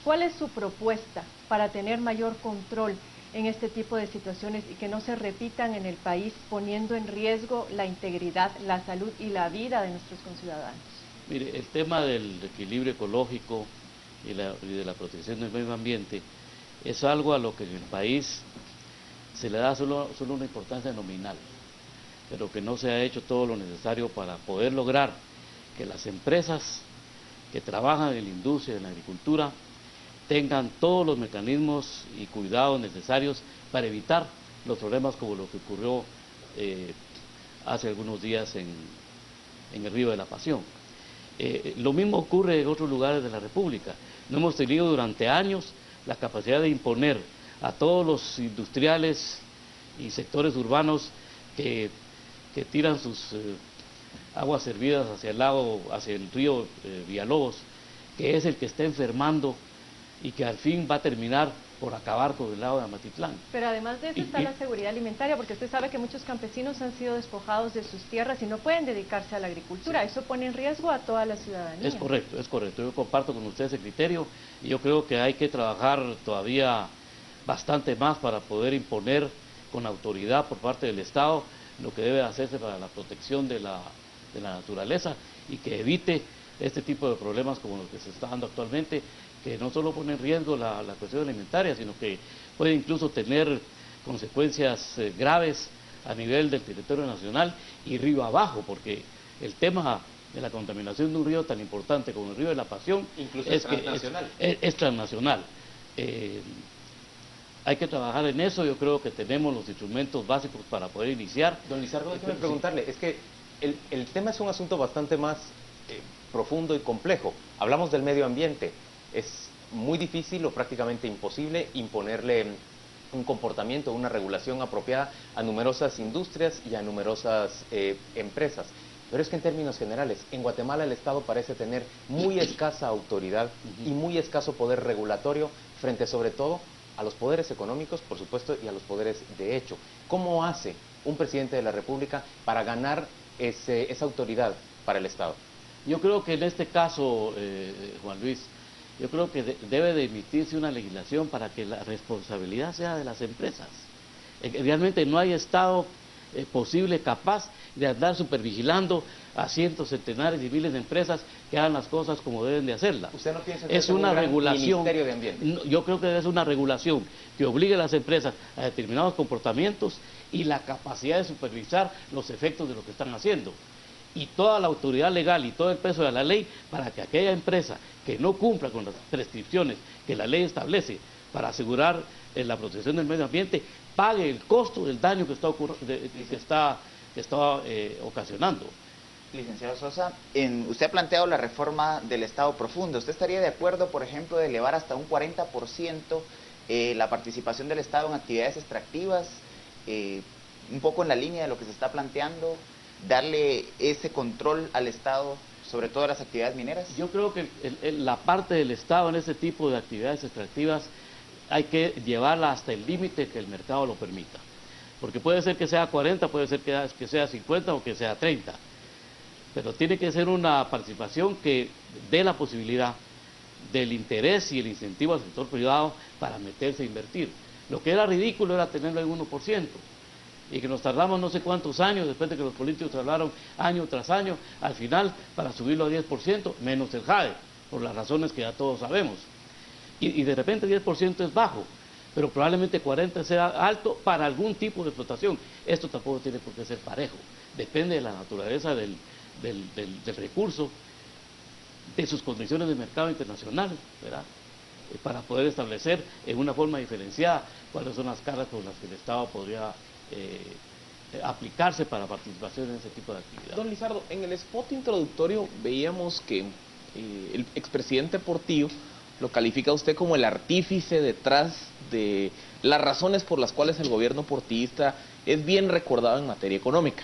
¿Cuál es su propuesta para tener mayor control en este tipo de situaciones y que no se repitan en el país, poniendo en riesgo la integridad, la salud y la vida de nuestros conciudadanos? Mire, el tema del equilibrio ecológico y de la protección del medio ambiente es algo a lo que en el país se le da solo una importancia nominal, pero que no se ha hecho todo lo necesario para poder lograr que las empresas que trabajan en la industria, en la agricultura, tengan todos los mecanismos y cuidados necesarios para evitar los problemas como lo que ocurrió hace algunos días en el río de la Pasión. Lo mismo ocurre en otros lugares de la República. No hemos tenido durante años la capacidad de imponer a todos los industriales y sectores urbanos que tiran sus aguas servidas hacia el lago, hacia el río Villalobos, que es el que está enfermando y que al fin va a terminar por acabar con el lago de Amatitlán. Pero además de eso está la seguridad alimentaria, porque usted sabe que muchos campesinos han sido despojados de sus tierras y no pueden dedicarse a la agricultura. Sí. Eso pone en riesgo a toda la ciudadanía. Es correcto, es correcto. Yo comparto con usted ese criterio y yo creo que hay que trabajar todavía bastante más para poder imponer con autoridad por parte del Estado lo que debe hacerse para la protección de la naturaleza y que evite este tipo de problemas como los que se está dando actualmente, que no solo pone en riesgo la cuestión alimentaria, sino que puede incluso tener consecuencias graves a nivel del territorio nacional y río abajo, porque el tema de la contaminación de un río tan importante como el río de la Pasión incluso es transnacional. Es transnacional. Hay que trabajar en eso, yo creo que tenemos los instrumentos básicos para poder iniciar. Don Lizardo, déjeme preguntarle, es que el tema es un asunto bastante más profundo y complejo. Hablamos del medio ambiente. Es muy difícil o prácticamente imposible imponerle un comportamiento, una regulación apropiada a numerosas industrias y a numerosas empresas. Pero es que en términos generales, en Guatemala el Estado parece tener muy escasa autoridad y muy escaso poder regulatorio frente sobre todo a los poderes económicos, por supuesto, y a los poderes de hecho. ¿Cómo hace un presidente de la República para ganar esa autoridad para el Estado? Yo creo que en este caso, Juan Luis, yo creo que debe de emitirse una legislación para que la responsabilidad sea de las empresas. Realmente no hay Estado posible, capaz de andar supervigilando a cientos, centenares y miles de empresas que hagan las cosas como deben de hacerlas. ¿Usted no piensa que es una regulación? Ministerio de Ambiente. Yo creo que es una regulación que obligue a las empresas a determinados comportamientos y la capacidad de supervisar los efectos de lo que están haciendo. y toda la autoridad legal y todo el peso de la ley para que aquella empresa que no cumpla con las prescripciones que la ley establece para asegurar la protección del medio ambiente, pague el costo del daño que está ocasionando. Licenciado Sosa, usted ha planteado la reforma del Estado profundo. ¿Usted estaría de acuerdo, por ejemplo, de elevar hasta un 40% la participación del Estado en actividades extractivas? Un poco en la línea de lo que se está planteando, darle ese control al Estado sobre todas las actividades mineras. Yo creo que la parte del Estado en ese tipo de actividades extractivas hay que llevarla hasta el límite que el mercado lo permita. Porque puede ser que sea 40, puede ser que sea 50 o que sea 30. Pero tiene que ser una participación que dé la posibilidad del interés y el incentivo al sector privado para meterse a invertir. Lo que era ridículo era tenerlo en 1%, y que nos tardamos no sé cuántos años, después de que los políticos hablaron año tras año, al final para subirlo a 10%, menos el JADE, por las razones que ya todos sabemos. Y de repente 10% es bajo, pero probablemente 40% sea alto para algún tipo de explotación. Esto tampoco tiene por qué ser parejo, depende de la naturaleza del recurso, de sus condiciones de mercado internacional, ¿verdad? Para poder establecer en una forma diferenciada cuáles son las cargas con las que el Estado podría aplicarse para participación en ese tipo de actividad. Don Lizardo, en el spot introductorio veíamos que el expresidente Portillo lo califica a usted como el artífice detrás de las razones por las cuales el gobierno portillista es bien recordado en materia económica.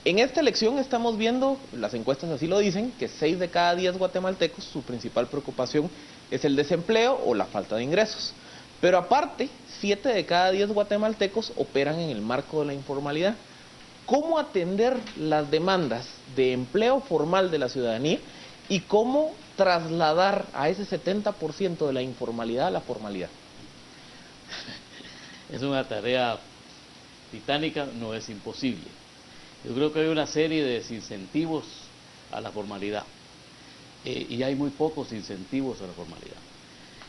En esta elección estamos viendo, las encuestas así lo dicen, que 6 de cada 10 guatemaltecos, su principal preocupación es el desempleo o la falta de ingresos. Pero aparte, 7 de cada 10 guatemaltecos operan en el marco de la informalidad. ¿Cómo atender las demandas de empleo formal de la ciudadanía y cómo trasladar a ese 70% de la informalidad a la formalidad? Es una tarea titánica, no es imposible. Yo creo que hay una serie de desincentivos a la formalidad y hay muy pocos incentivos a la formalidad.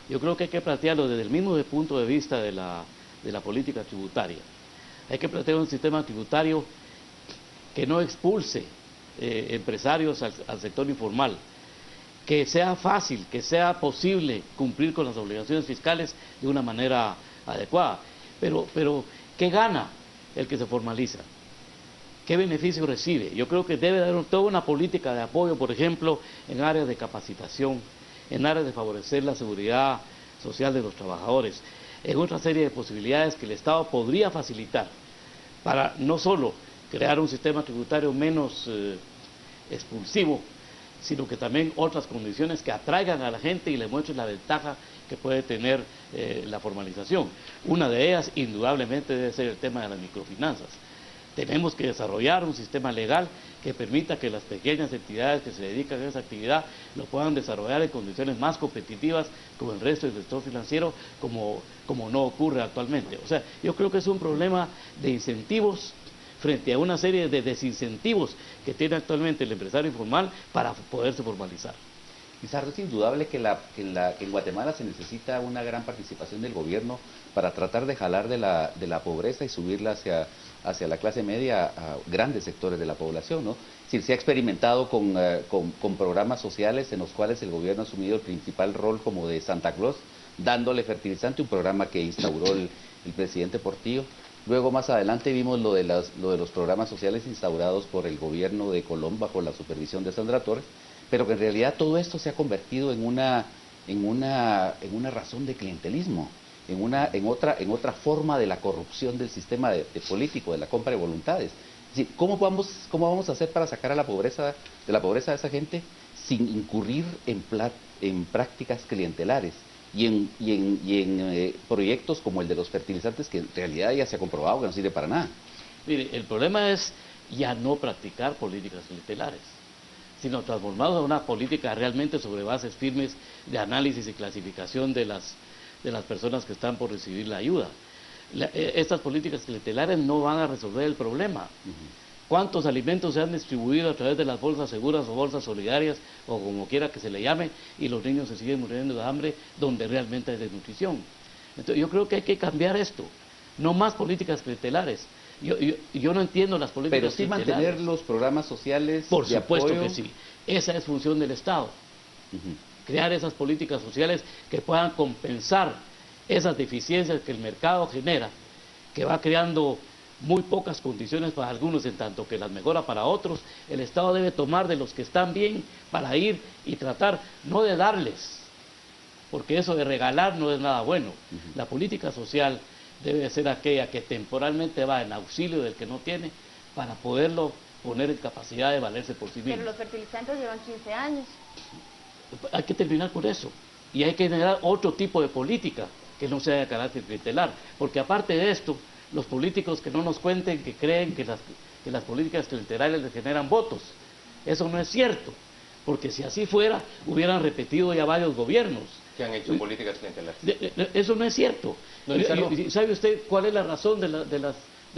Yo creo que hay que plantearlo desde el mismo punto de vista de la política tributaria. Hay que plantear un sistema tributario que no expulse empresarios al sector informal, que sea fácil, que sea posible cumplir con las obligaciones fiscales de una manera adecuada. Pero ¿qué gana el que se formaliza? ¿Qué beneficio recibe? Yo creo que debe haber toda una política de apoyo, por ejemplo, en áreas de capacitación, en áreas de favorecer la seguridad social de los trabajadores, en otra serie de posibilidades que el Estado podría facilitar para no solo crear un sistema tributario menos expulsivo, sino que también otras condiciones que atraigan a la gente y le muestren la ventaja que puede tener la formalización. Una de ellas, indudablemente, debe ser el tema de las microfinanzas. Tenemos que desarrollar un sistema legal que permita que las pequeñas entidades que se dedican a esa actividad lo puedan desarrollar en condiciones más competitivas como el resto del sector financiero, como no ocurre actualmente. O sea, yo creo que es un problema de incentivos frente a una serie de desincentivos que tiene actualmente el empresario informal para poderse formalizar. Lizardo, es indudable que en Guatemala se necesita una gran participación del gobierno para tratar de jalar de la pobreza y subirla hacia la clase media a grandes sectores de la población, ¿no? Sí, se ha experimentado con programas sociales en los cuales el gobierno ha asumido el principal rol como de Santa Claus, dándole fertilizante, un programa que instauró el presidente Portillo. Luego más adelante vimos lo de los programas sociales instaurados por el gobierno de Colón bajo la supervisión de Sandra Torres, pero que en realidad todo esto se ha convertido en una razón de clientelismo, en otra forma de la corrupción del sistema político, de la compra de voluntades. Es decir, ¿cómo vamos a hacer para sacar de la pobreza a esa gente sin incurrir en prácticas clientelares y en proyectos como el de los fertilizantes, que en realidad ya se ha comprobado que no sirve para nada? Mire, el problema es ya no practicar políticas clientelares, sino transformarlo en una política realmente sobre bases firmes de análisis y clasificación de las personas que están por recibir la ayuda. Estas políticas clientelares no van a resolver el problema. ¿Cuántos alimentos se han distribuido a través de las bolsas seguras o bolsas solidarias o como quiera que se le llame y los niños se siguen muriendo de hambre donde realmente hay desnutrición? Entonces yo creo que hay que cambiar esto. No más políticas clientelares. Yo no entiendo las políticas Pero sí clientelares. mantener los programas sociales Por de supuesto apoyo. que sí. Esa es función del Estado. Crear esas políticas sociales que puedan compensar esas deficiencias que el mercado genera, que va creando muy pocas condiciones para algunos, en tanto que las mejora para otros. El Estado debe tomar de los que están bien para ir y tratar, no de darles, porque eso de regalar no es nada bueno. La política social debe ser aquella que temporalmente va en auxilio del que no tiene para poderlo poner en capacidad de valerse por sí mismo. Pero los fertilizantes llevan 15 años. Hay que terminar con eso y hay que generar otro tipo de política que no sea de carácter clientelar, porque aparte de esto, los políticos que no nos cuenten que creen que las políticas clientelares les generan votos. Eso no es cierto, porque si así fuera, hubieran repetido ya varios gobiernos que han hecho políticas clientelares. Eso no es cierto. No, ¿Sabe usted cuál es la razón de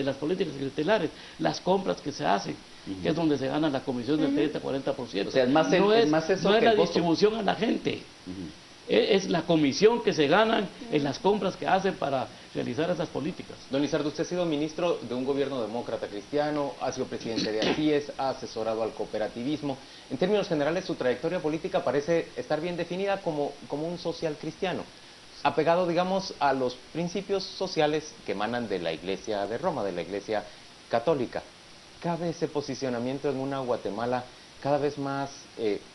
las políticas clientelares? Las compras que se hacen, que es donde se gana la comisión del 30-40%. O sea, es más no es más eso no que es la el voto. distribución a la gente. Es la comisión que se ganan en las compras que hacen para realizar esas políticas. Don Lizardo, usted ha sido ministro de un gobierno demócrata cristiano, ha sido presidente de ACIES, ha asesorado al cooperativismo. En términos generales, su trayectoria política parece estar bien definida como un social cristiano, apegado, digamos, a los principios sociales que emanan de la Iglesia de Roma, de la Iglesia católica. ¿Cabe ese posicionamiento en una Guatemala cada vez más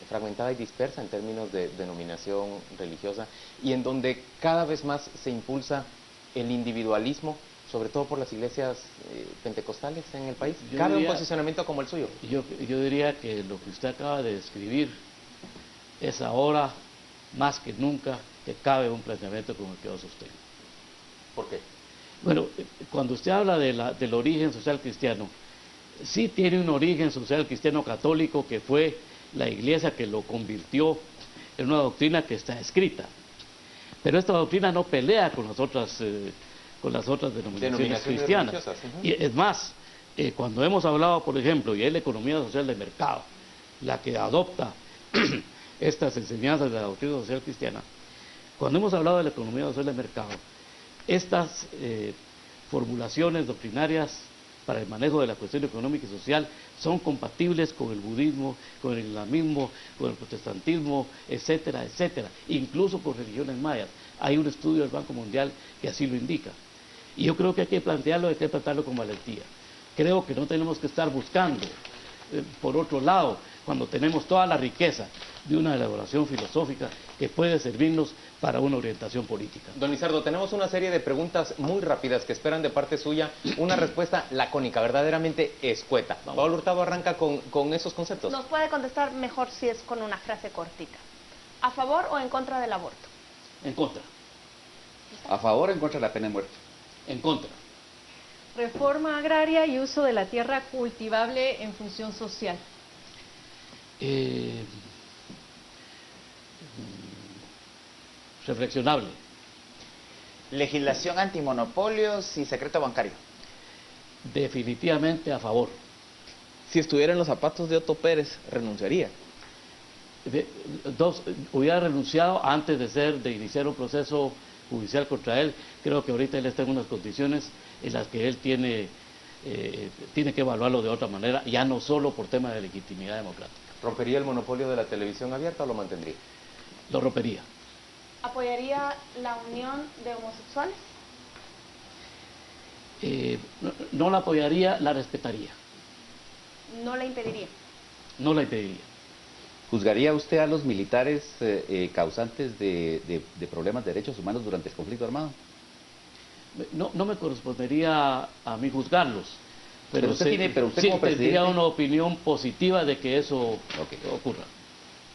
fragmentada y dispersa en términos de denominación religiosa, y en donde cada vez más se impulsa el individualismo, sobre todo por las iglesias pentecostales en el país? ¿Cabe un posicionamiento como el suyo? Yo diría que lo que usted acaba de describir es ahora, más que nunca, que cabe un planteamiento como el que yo sostengo. ¿Por qué? Bueno, cuando usted habla del origen social cristiano, sí tiene un origen social cristiano católico, que fue la iglesia que lo convirtió en una doctrina que está escrita. Pero esta doctrina no pelea con las otras denominaciones cristianas. Y es más, cuando hemos hablado, por ejemplo, y es la economía social de mercado, la que adopta estas enseñanzas de la doctrina social cristiana, cuando hemos hablado de la economía social de mercado, estas formulaciones doctrinarias para el manejo de la cuestión económica y social son compatibles con el budismo, con el islamismo, con el protestantismo, etcétera, etcétera, incluso con religiones mayas. Hay un estudio del Banco Mundial que así lo indica. Y yo creo que hay que plantearlo con valentía. Creo que no tenemos que estar buscando, por otro lado, cuando tenemos toda la riqueza de una elaboración filosófica que puede servirnos para una orientación política. Don Lizardo, tenemos una serie de preguntas muy rápidas que esperan de parte suya una respuesta lacónica, verdaderamente escueta. Pablo Hurtado arranca con esos conceptos. Nos puede contestar mejor si es con una frase cortita. ¿A favor o en contra del aborto? En contra. ¿A favor o en contra de la pena de muerte? En contra. Reforma agraria y uso de la tierra cultivable en función social. Reflexionable. Legislación antimonopolios y secreto bancario. Definitivamente a favor. Si estuviera en los zapatos de Otto Pérez, renunciaría. Hubiera renunciado antes de iniciar un proceso judicial contra él. Creo que ahorita él está en unas condiciones en las que él tiene que evaluarlo de otra manera, ya no solo por tema de legitimidad democrática. ¿Rompería el monopolio de la televisión abierta o lo mantendría? Lo rompería. ¿Apoyaría la unión de homosexuales? No la apoyaría, la respetaría. ¿No la impediría? No la impediría. ¿Juzgaría usted a los militares causantes de problemas de derechos humanos durante el conflicto armado? No me correspondería a mí juzgarlos, pero usted como tendría presidente una opinión positiva de que eso ocurra.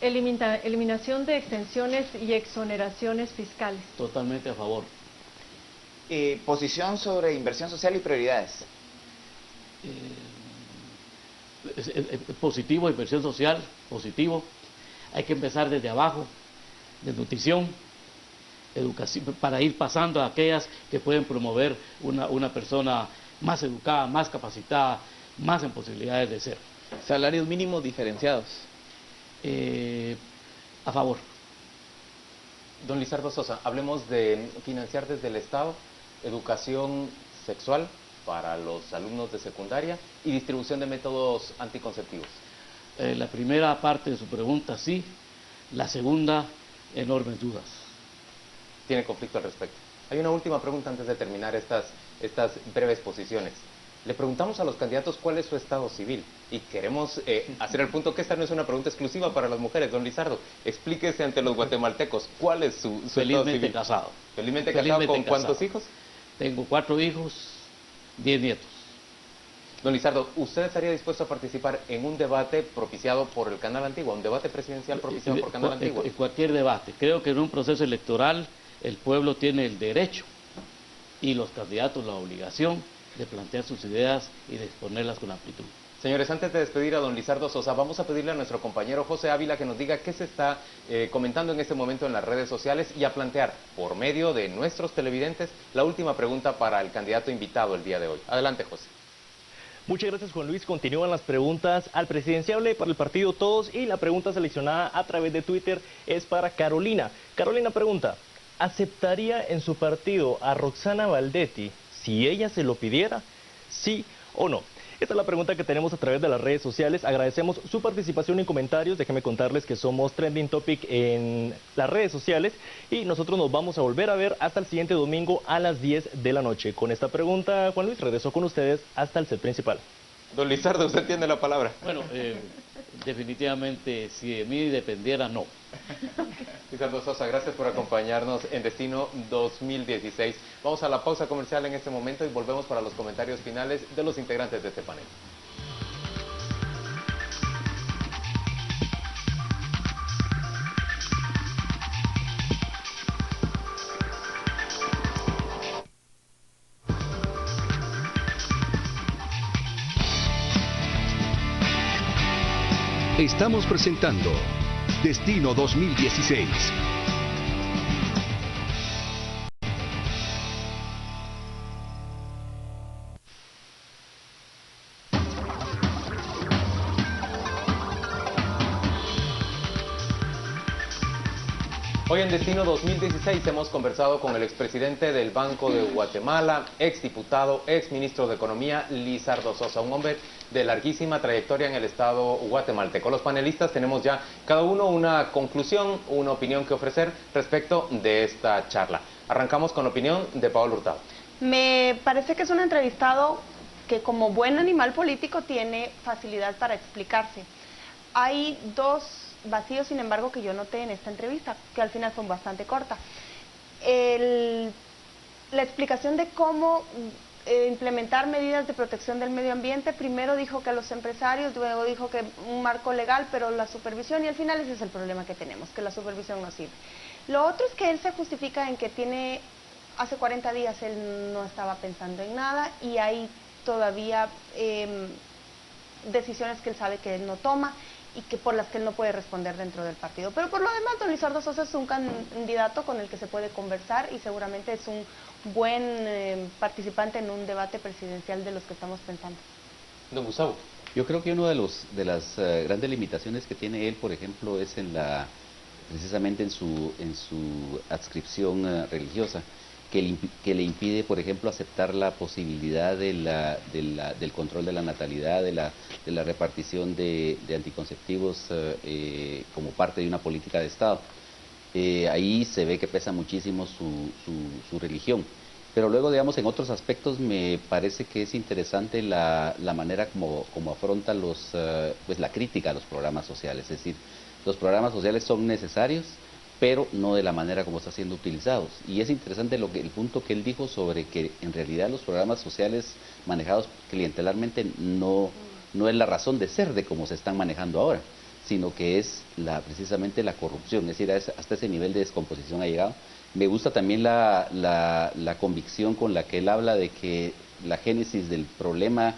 Eliminación de exenciones y exoneraciones fiscales. Totalmente a favor. Posición sobre inversión social y prioridades. Positivo, inversión social, positivo. Hay que empezar desde abajo, de nutrición, educación, para ir pasando a aquellas que pueden promover una persona más educada, más capacitada, más en posibilidades de ser. Salarios mínimos diferenciados. A favor. Don Lizardo Sosa, hablemos de financiar desde el Estado educación sexual, para los alumnos de secundaria y distribución de métodos anticonceptivos? La primera parte de su pregunta sí, la segunda, enormes dudas. Tiene conflicto al respecto. Hay una última pregunta antes de terminar estas breves posiciones. Le preguntamos a los candidatos cuál es su estado civil y queremos hacer el punto que esta no es una pregunta exclusiva para las mujeres. Don Lizardo, explíquese ante los guatemaltecos cuál es su estado civil. Casado. Felizmente casado. ¿Con cuántos hijos? Tengo 4 hijos, 10 nietos. Don Lizardo, ¿usted estaría dispuesto a participar en un debate propiciado por el Canal Antigua, un debate presidencial propiciado por Canal Antigua? En cualquier debate. Creo que en un proceso electoral el pueblo tiene el derecho y los candidatos la obligación de plantear sus ideas y de exponerlas con amplitud. Señores, antes de despedir a don Lizardo Sosa, vamos a pedirle a nuestro compañero José Ávila que nos diga qué se está comentando en este momento en las redes sociales y a plantear, por medio de nuestros televidentes, la última pregunta para el candidato invitado el día de hoy. Adelante, José. Muchas gracias, Juan Luis. Continúan las preguntas al presidenciable para el partido Todos y la pregunta seleccionada a través de Twitter es para Carolina. Carolina pregunta, ¿aceptaría en su partido a Roxana Valdetti si ella se lo pidiera? ¿Sí o no? Esta es la pregunta que tenemos a través de las redes sociales. Agradecemos su participación y comentarios. Déjenme contarles que somos Trending Topic en las redes sociales y nosotros nos vamos a volver a ver hasta el siguiente domingo a las 10 de la noche. Con esta pregunta, Juan Luis, regreso con ustedes hasta el set principal. Don Lizardo, usted tiene la palabra. Bueno, definitivamente, si de mí dependiera, no. Lizardo Sosa, gracias por acompañarnos en Destino 2016. Vamos a la pausa comercial en este momento y volvemos para los comentarios finales de los integrantes de este panel. Estamos presentando Destino 2016. Hoy en Destino 2016 hemos conversado con el expresidente del Banco de Guatemala, exdiputado, exministro de Economía, Lizardo Sosa, un hombre de larguísima trayectoria en el Estado guatemalteco. Los panelistas tenemos ya cada uno una conclusión, una opinión que ofrecer respecto de esta charla. Arrancamos con la opinión de Pablo Hurtado. Me parece que es un entrevistado que como buen animal político tiene facilidad para explicarse. Hay dos vacíos, sin embargo, que yo noté en esta entrevista, que al final fue bastante corta. La explicación de cómo implementar medidas de protección del medio ambiente, primero dijo que a los empresarios, luego dijo que un marco legal, pero la supervisión, y al final ese es el problema que tenemos, que la supervisión no sirve. Lo otro es que él se justifica en que hace 40 días él no estaba pensando en nada y hay todavía decisiones que él sabe que él no toma y que por las que él no puede responder dentro del partido. Pero por lo demás, don Lizardo Sosa es un candidato con el que se puede conversar y seguramente es un buen participante en un debate presidencial de los que estamos pensando. Don Gustavo. Yo creo que una de las grandes limitaciones que tiene él, por ejemplo, es precisamente en su adscripción religiosa, que le impide, por ejemplo, aceptar la posibilidad del control de la natalidad, de la repartición de anticonceptivos como parte de una política de Estado. Ahí se ve que pesa muchísimo su religión. Pero luego, digamos, en otros aspectos me parece que es interesante la manera como afronta la crítica a los programas sociales. Es decir, los programas sociales son necesarios, pero no de la manera como están siendo utilizados. Y es interesante el punto que él dijo sobre que en realidad los programas sociales manejados clientelarmente no es la razón de ser de cómo se están manejando ahora, sino que es precisamente la corrupción, es decir, hasta ese nivel de descomposición ha llegado. Me gusta también la convicción con la que él habla de que la génesis del problema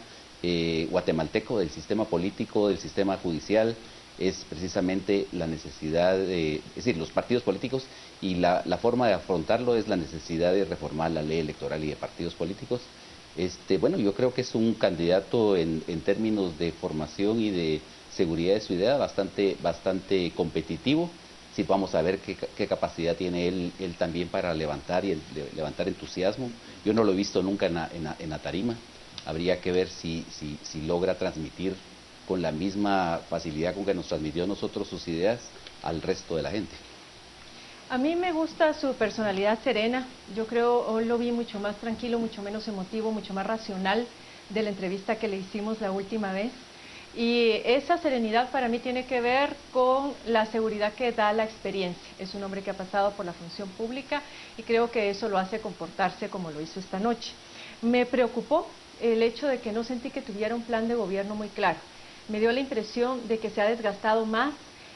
guatemalteco, del sistema político, del sistema judicial, es precisamente la necesidad es decir, los partidos políticos y la forma de afrontarlo es la necesidad de reformar la ley electoral y de partidos políticos. Bueno, yo creo que es un candidato en términos de formación y de seguridad de su idea bastante competitivo. Sí, vamos a ver qué capacidad tiene él también para levantar entusiasmo. Yo no lo he visto nunca en la tarima. habría que ver si logra transmitir con la misma facilidad con que nos transmitió a nosotros sus ideas al resto de la gente. A mí me gusta su personalidad serena. Yo creo, hoy lo vi mucho más tranquilo, mucho menos emotivo, mucho más racional de la entrevista que le hicimos la última vez. Y esa serenidad para mí tiene que ver con la seguridad que da la experiencia. Es un hombre que ha pasado por la función pública y creo que eso lo hace comportarse como lo hizo esta noche. Me preocupó el hecho de que no sentí que tuviera un plan de gobierno muy claro. Me dio la impresión de que se ha desgastado más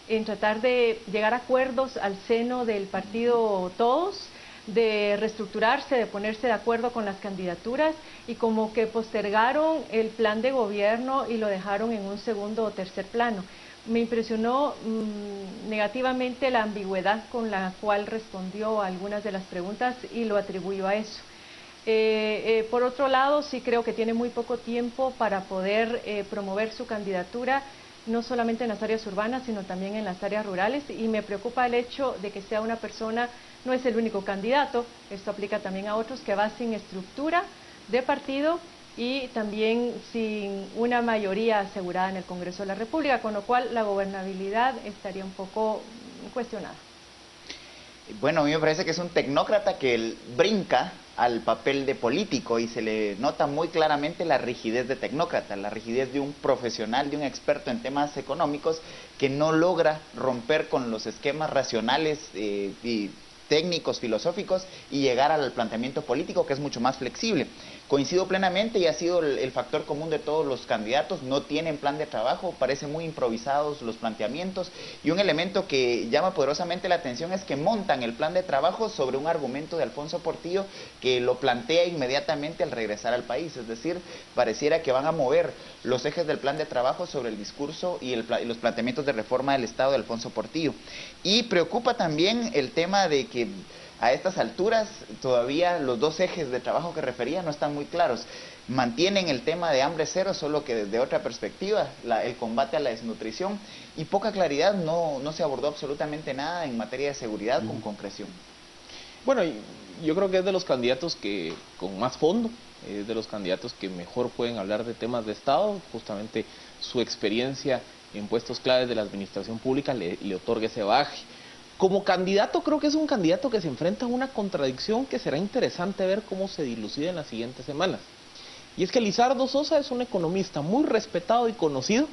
en tratar de llegar a acuerdos al seno del partido todos, de reestructurarse, de ponerse de acuerdo con las candidaturas y como que postergaron el plan de gobierno y lo dejaron en un segundo o tercer plano. Me impresionó negativamente la ambigüedad con la cual respondió a algunas de las preguntas y lo atribuyó a eso. Por otro lado, sí creo que tiene muy poco tiempo para poder promover su candidatura, no solamente en las áreas urbanas, sino también en las áreas rurales, y me preocupa el hecho de que sea una persona, no es el único candidato, esto aplica también a otros, que va sin estructura de partido y también sin una mayoría asegurada en el Congreso de la República, con lo cual la gobernabilidad estaría un poco cuestionada. Bueno, a mí me parece que es un tecnócrata que brinca al papel de político y se le nota muy claramente la rigidez de tecnócrata, la rigidez de un profesional, de un experto en temas económicos que no logra romper con los esquemas racionales y técnicos, filosóficos y llegar al planteamiento político que es mucho más flexible. Coincido plenamente y ha sido el factor común de todos los candidatos, no tienen plan de trabajo, parecen muy improvisados los planteamientos y un elemento que llama poderosamente la atención es que montan el plan de trabajo sobre un argumento de Alfonso Portillo que lo plantea inmediatamente al regresar al país, es decir, pareciera que van a mover los ejes del plan de trabajo sobre el discurso y los planteamientos de reforma del Estado de Alfonso Portillo. Y preocupa también el tema de que a estas alturas todavía los dos ejes de trabajo que refería no están muy claros. Mantienen el tema de hambre cero, solo que desde otra perspectiva, el combate a la desnutrición, y poca claridad, no se abordó absolutamente nada en materia de seguridad con concreción. Bueno, yo creo que es de los candidatos que con más fondo, es de los candidatos que mejor pueden hablar de temas de Estado, justamente su experiencia en puestos claves de la administración pública le otorga ese bagaje. Como candidato creo que es un candidato que se enfrenta a una contradicción que será interesante ver cómo se dilucida en las siguientes semanas. Y es que Lizardo Sosa es un economista muy respetado y conocido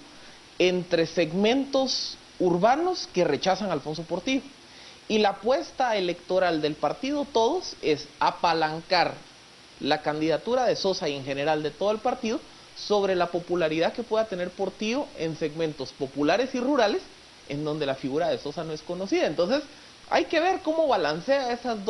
entre segmentos urbanos que rechazan a Alfonso Portillo. Y la apuesta electoral del partido Todos es apalancar la candidatura de Sosa y en general de todo el partido sobre la popularidad que pueda tener Portillo en segmentos populares y rurales, en donde la figura de Sosa no es conocida. Entonces, hay que ver cómo balancea esos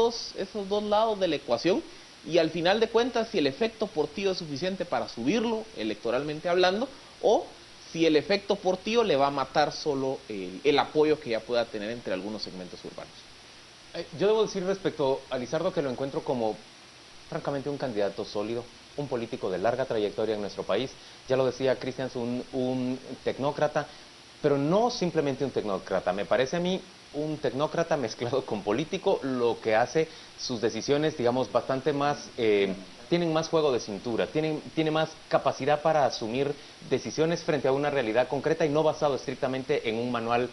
dos lados de la ecuación y al final de cuentas si el efecto Portillo es suficiente para subirlo electoralmente hablando o si el efecto Portillo le va a matar solo el apoyo que ya pueda tener entre algunos segmentos urbanos. Yo debo decir respecto a Lizardo que lo encuentro como francamente un candidato sólido, un político de larga trayectoria en nuestro país. Ya lo decía Cristian, un tecnócrata, pero no simplemente un tecnócrata, me parece a mí un tecnócrata mezclado con político, lo que hace sus decisiones, digamos, bastante más, tienen más juego de cintura, tiene más capacidad para asumir decisiones frente a una realidad concreta y no basado estrictamente en un manual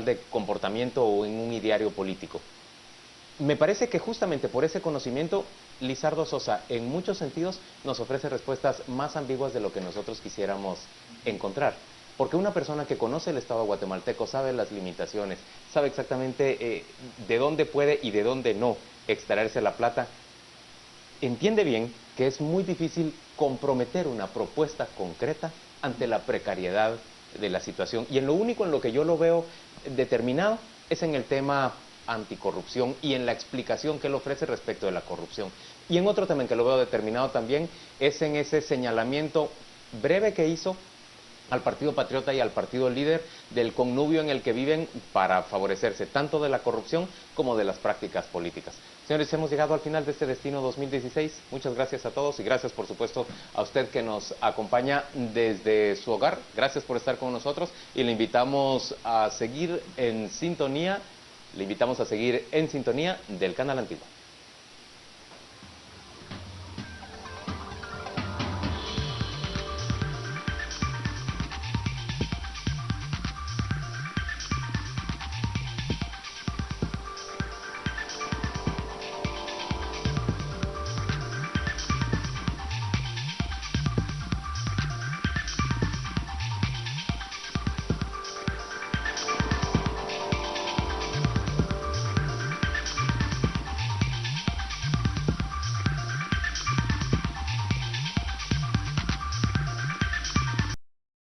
de comportamiento o en un ideario político. Me parece que justamente por ese conocimiento, Lizardo Sosa, en muchos sentidos, nos ofrece respuestas más ambiguas de lo que nosotros quisiéramos encontrar. Porque una persona que conoce el Estado guatemalteco sabe las limitaciones, sabe exactamente de dónde puede y de dónde no extraerse la plata, entiende bien que es muy difícil comprometer una propuesta concreta ante la precariedad de la situación. Y en lo único en lo que yo lo veo determinado es en el tema anticorrupción y en la explicación que él ofrece respecto de la corrupción. Y en otro tema en que lo veo determinado también es en ese señalamiento breve que hizo al Partido Patriota y al Partido Líder del connubio en el que viven para favorecerse tanto de la corrupción como de las prácticas políticas. Señores, hemos llegado al final de este Destino 2016. Muchas gracias a todos y gracias por supuesto a usted que nos acompaña desde su hogar. Gracias por estar con nosotros y le invitamos a seguir en sintonía del Canal Antiguo.